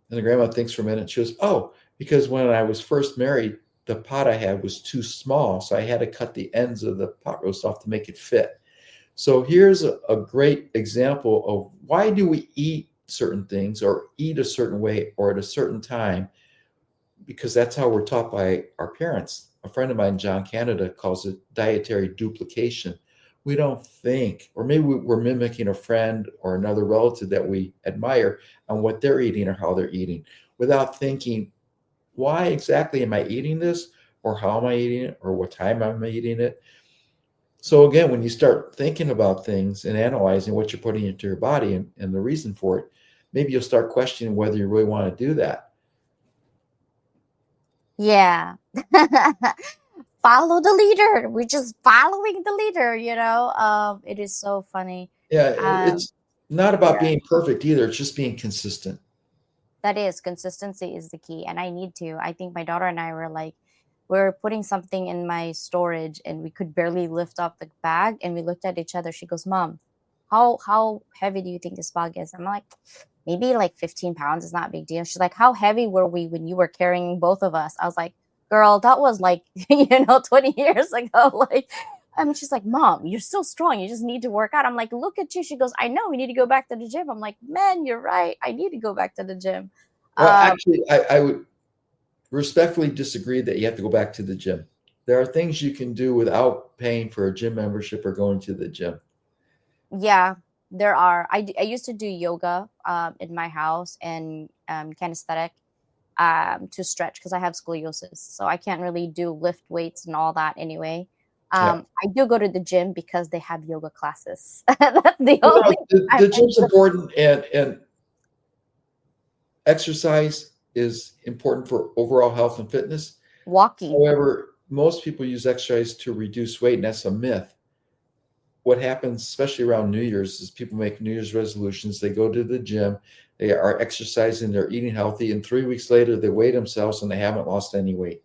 And the grandma thinks for a minute. She goes, "Oh, because when I was first married, the pot I had was too small, so I had to cut the ends of the pot roast off to make it fit." So here's a great example of why do we eat certain things or eat a certain way or at a certain time, because that's how we're taught by our parents. A friend of mine, John Canada, calls it dietary duplication. We don't think, or maybe we're mimicking a friend or another relative that we admire on what they're eating or how they're eating without thinking, why exactly am I eating this, or how am I eating it, or what time am I eating it? So again, when you start thinking about things and analyzing what you're putting into your body and the reason for it, maybe you'll start questioning whether you really want to do that. Yeah. Follow the leader. We're just following the leader, it is so funny. Yeah, Um, it's not about yeah. being perfect either. It's just being consistent. That is, consistency is the key, and I think my daughter and I were like, we're putting something in my storage and we could barely lift up the bag, and we looked at each other. She goes, "Mom, how heavy do you think this bag is?" I'm like, "Maybe like 15 pounds is not a big deal." She's like, "How heavy were we when you were carrying both of us?" I was like, "Girl, that was like 20 years ago." Like, she's like, "Mom, you're still strong. You just need to work out." I'm like, "Look at you." She goes, "I know, we need to go back to the gym." I'm like, "Man, you're right. I need to go back to the gym." Well, Um, actually, I would respectfully disagree that you have to go back to the gym. There are things you can do without paying for a gym membership or going to the gym. yeah, there are. I used to do yoga in my house and kinesthetic to stretch because I have scoliosis. So I can't really do lift weights and all that anyway. Yeah. I do go to the gym because they have yoga classes. That's the Well, only no, the time I gym's go. important, and exercise is important for overall health and fitness. Walking. However, most people use exercise to reduce weight, and that's a myth. What happens, especially around New Year's, is people make New Year's resolutions. They go to the gym, they are exercising, they're eating healthy, and 3 weeks later, they weigh themselves and they haven't lost any weight.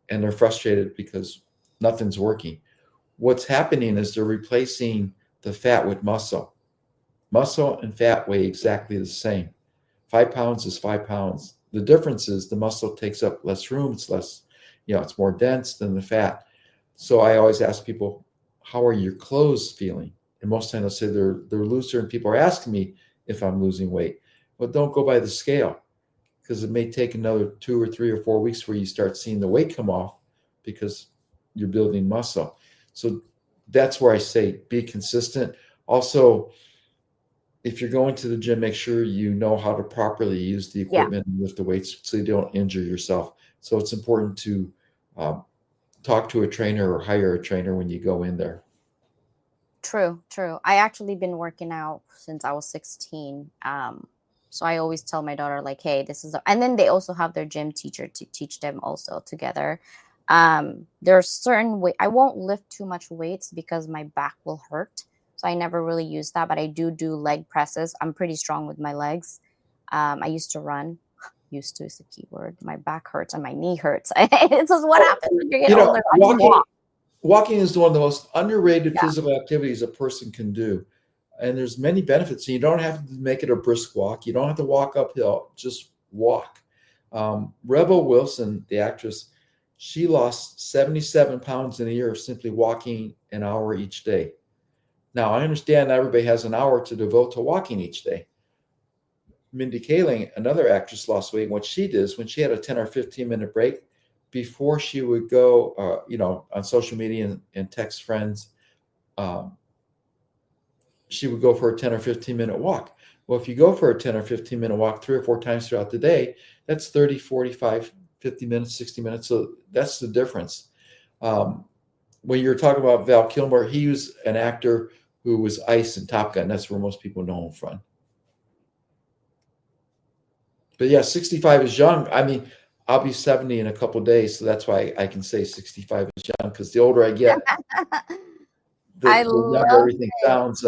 And they're frustrated because nothing's working. What's happening is they're replacing the fat with muscle. Muscle and fat weigh exactly the same. 5 pounds is 5 pounds. The difference is the muscle takes up less room. It's less, it's more dense than the fat. So I always ask people, how are your clothes feeling? And most times they'll say they're looser, and people are asking me if I'm losing weight. But don't go by the scale, because it may take another 2 or 3 or 4 weeks where you start seeing the weight come off because you're building muscle. So that's where I say be consistent. Also, if you're going to the gym, make sure you know how to properly use the Yeah, equipment and lift the weights so you don't injure yourself. So it's important to talk to a trainer or hire a trainer when you go in there. true, true. I actually been working out since I was 16. So I always tell my daughter like, "Hey, this is," and then they also have their gym teacher to teach them also together. There's certain way I won't lift too much weights because my back will hurt. So I never really use that, but I do leg presses. I'm pretty strong with my legs. I used to run. Used to is the key word. My back hurts and my knee hurts. This is what happens when you get older. I can Walking walk. walking is one of the most underrated Yeah. physical activities a person can do. And there's many benefits. And you don't have to make it a brisk walk. You don't have to walk uphill. Just walk. Rebel Wilson, the actress, She lost 77 pounds in a year simply walking an hour each day. Now, I understand everybody has an hour to devote to walking each day. Mindy Kaling, another actress, lost weight. What she did is when she had a 10 or 15-minute break, before she would go, on social media and text friends, she would go for a 10 or 15-minute walk. Well, if you go for a 10 or 15-minute walk 3 or 4 times throughout the day, that's 30, 45, 50 minutes, 60 minutes. So that's the difference. When you're talking about Val Kilmer, he was an actor who was Ice in Top Gun. That's where most people know him from. But yeah, 65 is young. I mean, I'll be 70 in a couple of days, so that's why I can say 65 is young, because the older I get, the I younger love everything it. sounds.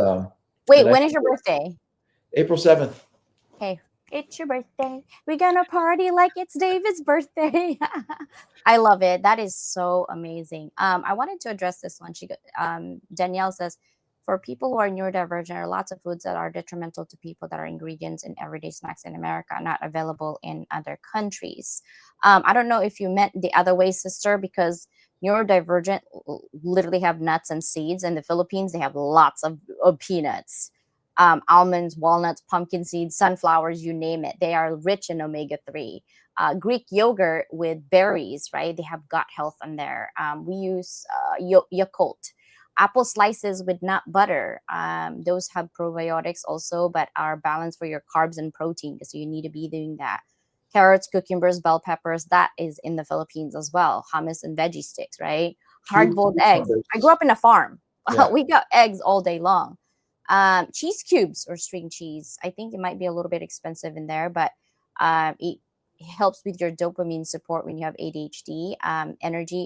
Wait, when is your birthday? April 7th. Hey, it's your birthday. We're gonna party like it's David's birthday. I love it. That is so amazing. I wanted to address this one. Danielle says, for people who are neurodivergent, there are lots of foods that are detrimental to people that are ingredients in everyday snacks in America, not available in other countries. I don't know if you meant the other way, sister, because neurodivergent literally have nuts and seeds. In the Philippines, they have lots of peanuts, almonds, walnuts, pumpkin seeds, sunflowers, you name it. They are rich in omega-3. Greek yogurt with berries, right? They have gut health in there. We use Yakult. Apple slices with nut butter. Those have probiotics also, but are balanced for your carbs and protein. So you need to be doing that. Carrots, cucumbers, bell peppers, that is in the Philippines as well. Hummus and veggie sticks, right? Hard-boiled eggs. I grew up in a farm. Yeah. We got eggs all day long. Cheese cubes or string cheese. I think it might be a little bit expensive in there, but it helps with your dopamine support when you have ADHD.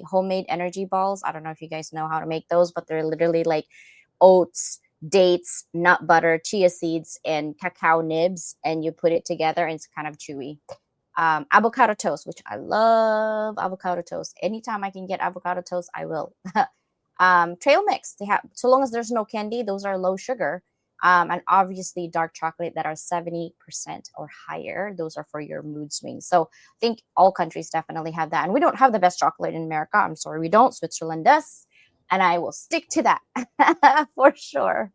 Homemade energy balls. I don't know if you guys know how to make those, but they're literally like oats, dates, nut butter, chia seeds, and cacao nibs, and you put it together and it's kind of chewy. Avocado toast, which I love avocado toast. Anytime I can get avocado toast, I will. Trail mix, they have, so long as there's no candy, those are low sugar. And obviously dark chocolate that are 70% or higher, those are for your mood swings. So I think all countries definitely have that, and we don't have the best chocolate in America. I'm sorry, we don't. Switzerland does, and I will stick to that for sure.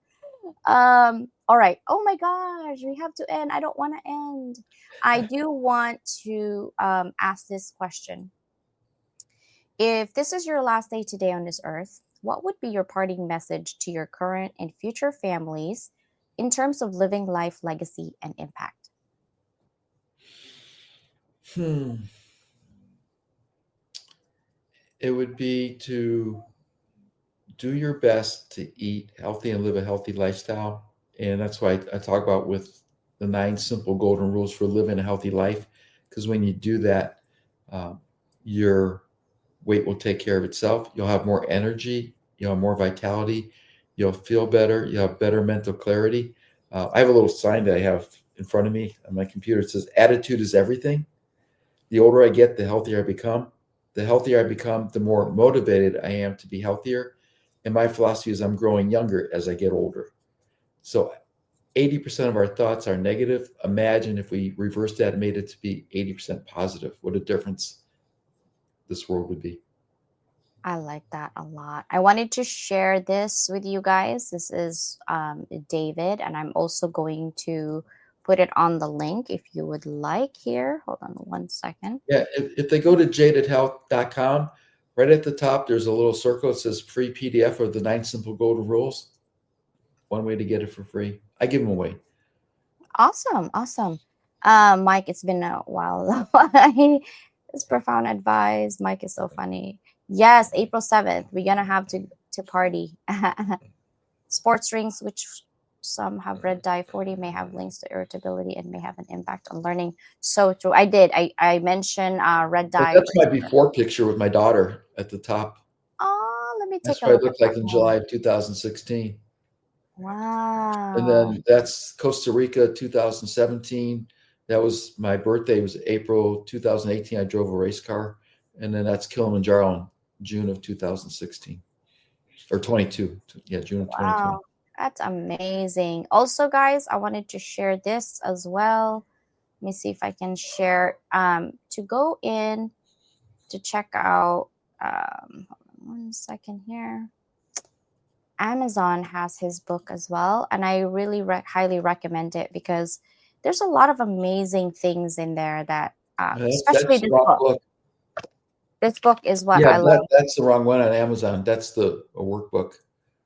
All right, oh my gosh, we have to end. I don't want to end. I do want to ask this question. If this is your last day today on this earth, what would be your parting message to your current and future families in terms of living life, legacy, and impact? It would be to do your best to eat healthy and live a healthy lifestyle. And that's why I talk about with the 9 simple golden rules for living a healthy life. Because when you do that, your weight will take care of itself. You'll have more energy. You'll have more vitality. You'll feel better. You'll have better mental clarity. I have a little sign that I have in front of me on my computer. It says, attitude is everything. The older I get, the healthier I become. The healthier I become, the more motivated I am to be healthier. And my philosophy is I'm growing younger as I get older. So 80% of our thoughts are negative. Imagine if we reversed that and made it to be 80% positive. What a difference this world would be. I like that a lot. I wanted to share this with you guys. This is David, and I'm also going to put it on the link if you would like here. Hold on 1 second. Yeah, if they go to jadedhealth.com, right at the top, there's a little circle. It says free PDF of the 9 simple golden rules. One way to get it for free. I give them away. Awesome. Awesome. Mike, it's been a while. His profound advice. Mike is so funny. Yes, April 7th. We're gonna have to party. Sports drinks, which some have red dye 40, may have links to irritability and may have an impact on learning. So true. I did. I mentioned red dye. That's my before picture with my daughter at the top. Oh, let me take That's a what look it at looked like that in one. July of 2016. And Wow. then that's Costa Rica 2017. That was my birthday, was April 2018. I drove a race car. And then that's Kilimanjaro in June of 2016 or 22. Yeah, June of 2020. Wow. That's amazing. Also, guys, I wanted to share this as well. Let me see if I can share to go in to check out, hold on 1 second here. Amazon has his book as well, and I really highly recommend it because there's a lot of amazing things in there that, especially That's the this wrong book. book. This book is what Yeah, I love. that's the wrong one on Amazon. That's a workbook.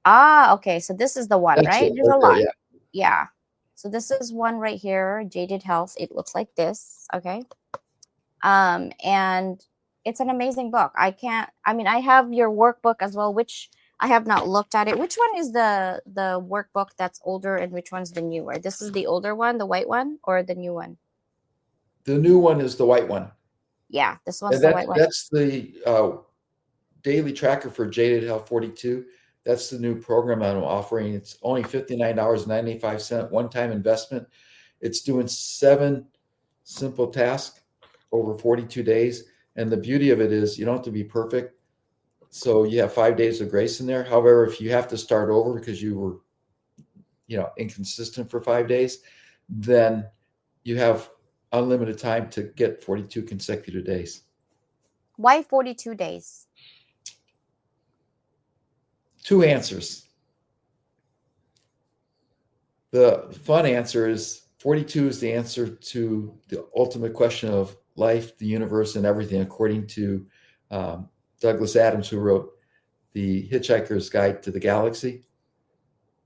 Ah, okay. So this is the one, That's right? it There's right a there. lot. Yeah. Yeah. So this is one right here, Jaded Health. It looks like this. Okay. And it's an amazing book. I mean, I have your workbook as well, which I have not looked at it. Which one is the workbook that's older and which one's the newer? This is the older one, the white one, or the new one? The new one is the white one. Yeah, this one's And the white one. that's the daily tracker for Jaded Health 42. That's the new program I'm offering. It's only $59.95 one-time investment. It's doing 7 simple tasks over 42 days. And the beauty of it is you don't have to be perfect. So you have 5 days of grace in there. However, if you have to start over because you were, inconsistent for 5 days, then you have unlimited time to get 42 consecutive days. Why 42 days? 2 answers. The fun answer is 42 is the answer to the ultimate question of life, the universe, and everything, according to Douglas Adams, who wrote The Hitchhiker's Guide to the Galaxy.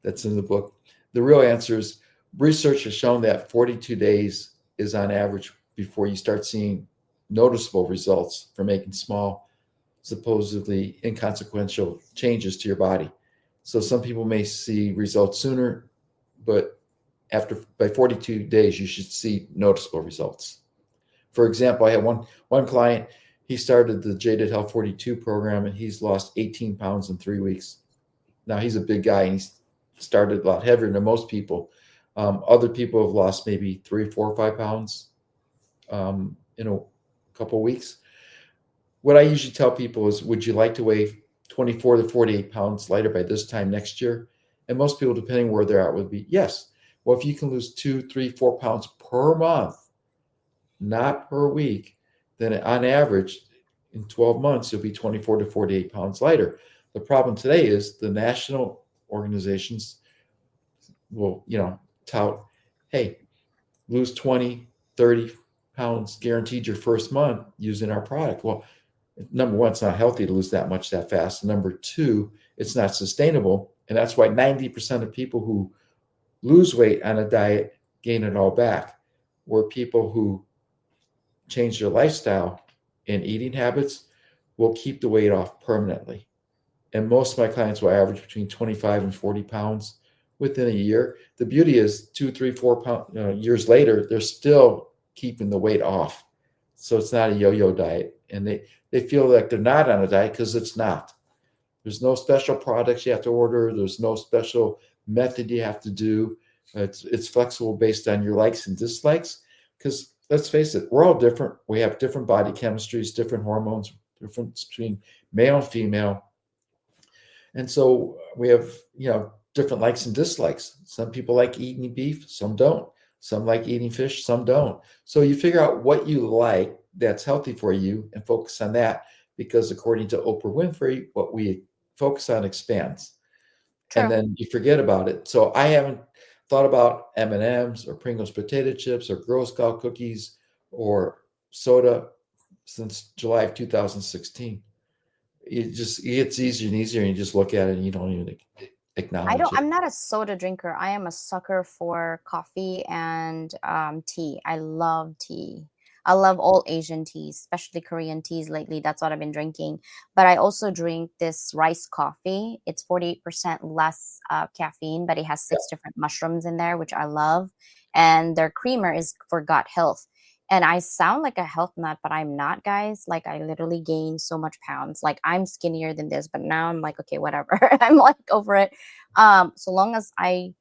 That's in the book. The real answer is research has shown that 42 days is on average before you start seeing noticeable results from making small, supposedly inconsequential changes to your body. So some people may see results sooner, but by 42 days, you should see noticeable results. For example, I had one client, he started the Jaded Health 42 program and he's lost 18 pounds in 3 weeks. Now he's a big guy and he's started a lot heavier than most people. Other people have lost maybe 3, 4, 5 pounds in a couple of weeks. What I usually tell people is, would you like to weigh 24 to 48 pounds lighter by this time next year? And most people, depending where they're at, would be yes. Well, if you can lose 2, 3, 4 pounds per month, not per week, then on average, in 12 months, you'll be 24 to 48 pounds lighter. The problem today is the national organizations will, tout, hey, lose 20, 30 pounds guaranteed your first month using our product. Well, number one, it's not healthy to lose that much that fast. Number two, it's not sustainable. And that's why 90% of people who lose weight on a diet gain it all back. Where people who change their lifestyle and eating habits will keep the weight off permanently. And most of my clients will average between 25 and 40 pounds within a year. The beauty is 2, 3, 4 years later, they're still keeping the weight off. So it's not a yo-yo diet. And they feel like they're not on a diet because it's not. There's no special products you have to order. There's no special method you have to do. It's flexible based on your likes and dislikes. Because let's face it, we're all different. We have different body chemistries, different hormones, difference between male and female. And so we have, different likes and dislikes. Some people like eating beef, some don't. Some like eating fish, some don't. So you figure out what you like that's healthy for you and focus on that, because according to Oprah Winfrey, what we focus on expands. True. And then you forget about it. So I haven't thought about M&Ms or Pringles potato chips or Girl Scout cookies or soda since July of 2016. It gets easier and easier, and you just look at it and you don't even acknowledge it. I'm not a soda drinker. I am a sucker for coffee and tea. I love tea. I love all Asian teas, especially Korean teas lately. That's what I've been drinking. But I also drink this rice coffee. It's 48% less caffeine, but it has 6 different mushrooms in there, which I love. And their creamer is for gut health. And I sound like a health nut, but I'm not, guys. Like, I literally gained so much pounds. Like, I'm skinnier than this, but now I'm like, okay, whatever. I'm like over it. So long as I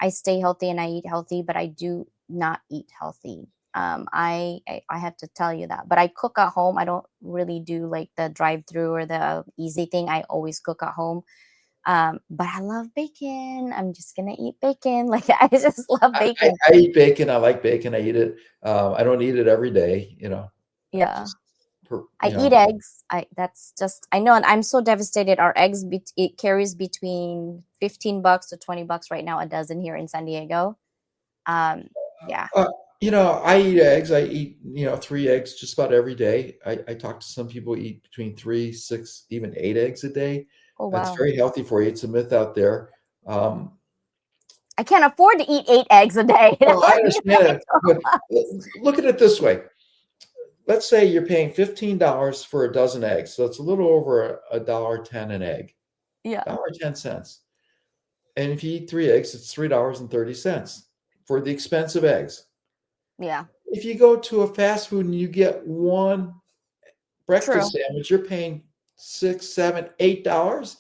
stay healthy and I eat healthy, but I do not eat healthy. I have to tell you that. But I cook at home. I don't really do like the drive-through or the easy thing. I always cook at home. But I love bacon. I'm just gonna eat bacon. Like, I just love bacon. I eat bacon. I like bacon. I eat it. I don't eat it every day, Yeah. I eat eggs. I know, and I'm so devastated. Our eggs, it carries between $15 to $20 right now a dozen here in San Diego. Yeah. Uh, I eat eggs. I eat, 3 eggs just about every day. I talk to some people who eat between 3, 6, even 8 eggs a day. Oh It's wow. very healthy for you. It's a myth out there. Um, I can't afford to eat 8 eggs a day. no, I You understand know, it, but look at it this way. Let's say you're paying $15 for a dozen eggs, so it's a little over $1.10 an egg, yeah. $1.10. And if you eat 3 eggs, it's $3.30 for the expensive eggs. Yeah. If you go to a fast food and you get one breakfast True. sandwich, you're paying $6, $7, $8.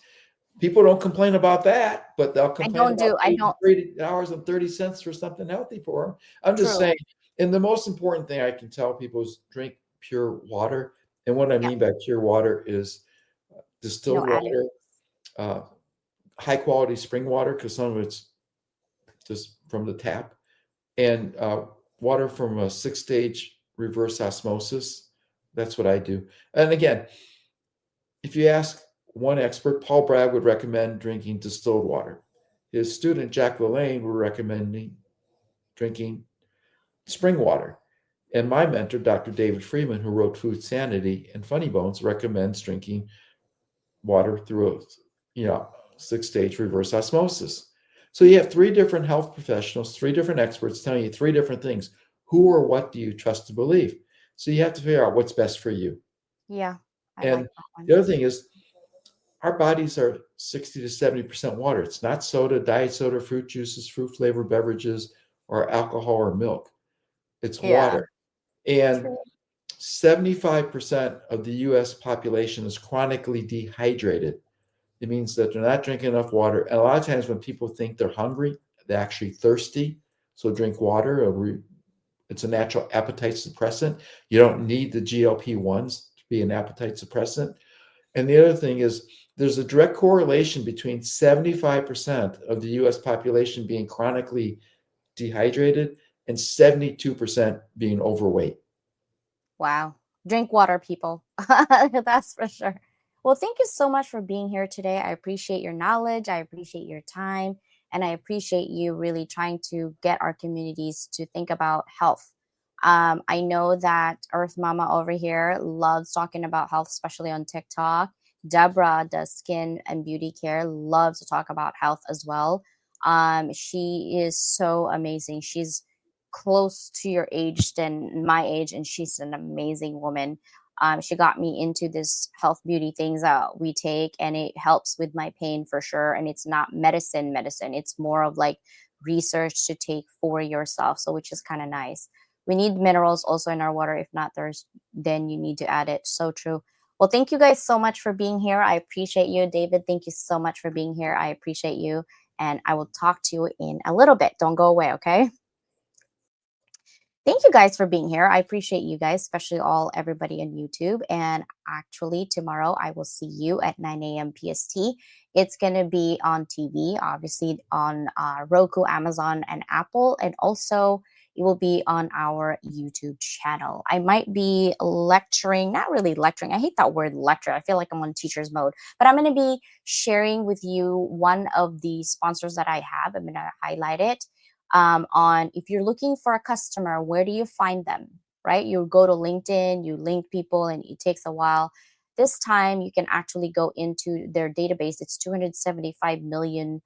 People don't complain about that, but they'll complain about I paying don't. $3.30 for something healthy for them. I'm just True. saying, and the most important thing I can tell people is drink pure water. And what I Yeah. mean by pure water is No distilled additives. water, uh, high quality spring water, because some of it's just from the tap, and water from a 6-stage reverse osmosis. That's what I do. And again, if you ask one expert, Paul Bragg would recommend drinking distilled water. His student, Jack LaLanne, would recommend drinking spring water. And my mentor, Dr. David Freeman, who wrote Food Sanity and Funny Bones, recommends drinking water through a 6-stage reverse osmosis. So you have 3 different health professionals, 3 different experts telling you 3 different things. Who or what do you trust to believe? So you have to figure out what's best for you. Yeah. I like And that one. the other thing is, our bodies are 60 to 70% water. It's not soda, diet soda, fruit juices, fruit flavored beverages, or alcohol or milk. It's Yeah. water. And True. 75% of the US population is chronically dehydrated. It means that they're not drinking enough water. And a lot of times when people think they're hungry, they're actually thirsty. So drink water. It's a natural appetite suppressant. You don't need the GLP-1s to be an appetite suppressant. And the other thing is, there's a direct correlation between 75% of the US population being chronically dehydrated and 72% being overweight. Wow. Drink water, people. That's for sure. Well, thank you so much for being here today. I appreciate your knowledge. I appreciate your time. And I appreciate you really trying to get our communities to think about health. I know that Earth Mama over here loves talking about health, especially on TikTok. Deborah does skin and beauty care, loves to talk about health as well. She is so amazing. She's close to your age than my age, and she's an amazing woman. She got me into this health beauty things that we take, and it helps with my pain for sure. And it's not medicine. It's more of like research to take for yourself. So which is kind of nice. We need minerals also in our water. If not, then you need to add it. So true. Well, thank you guys so much for being here. I appreciate you. David, thank you so much for being here. I appreciate you. And I will talk to you in a little bit. Don't go away, okay? Thank you guys for being here. I appreciate you guys, especially everybody on YouTube. And actually, tomorrow I will see you at 9 a.m. PST. It's going to be on TV, obviously on Roku, Amazon, and Apple. And also, it will be on our YouTube channel. I might be lecturing, not really lecturing. I hate that word lecture. I feel like I'm on teacher's mode. But I'm going to be sharing with you one of the sponsors that I have. I'm going to highlight it on if you're looking for a customer, where do you find them? Right? You go to LinkedIn, you link people, and it takes a while. This time, you can actually go into their database. It's 275 million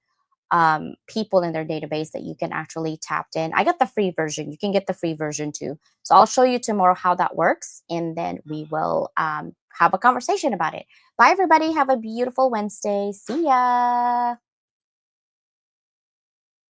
people in their database that you can actually tap in. I got the free version. You can get the free version too. So I'll show you tomorrow how that works, and then we will have a conversation about it. Bye, everybody. Have a beautiful Wednesday. See ya.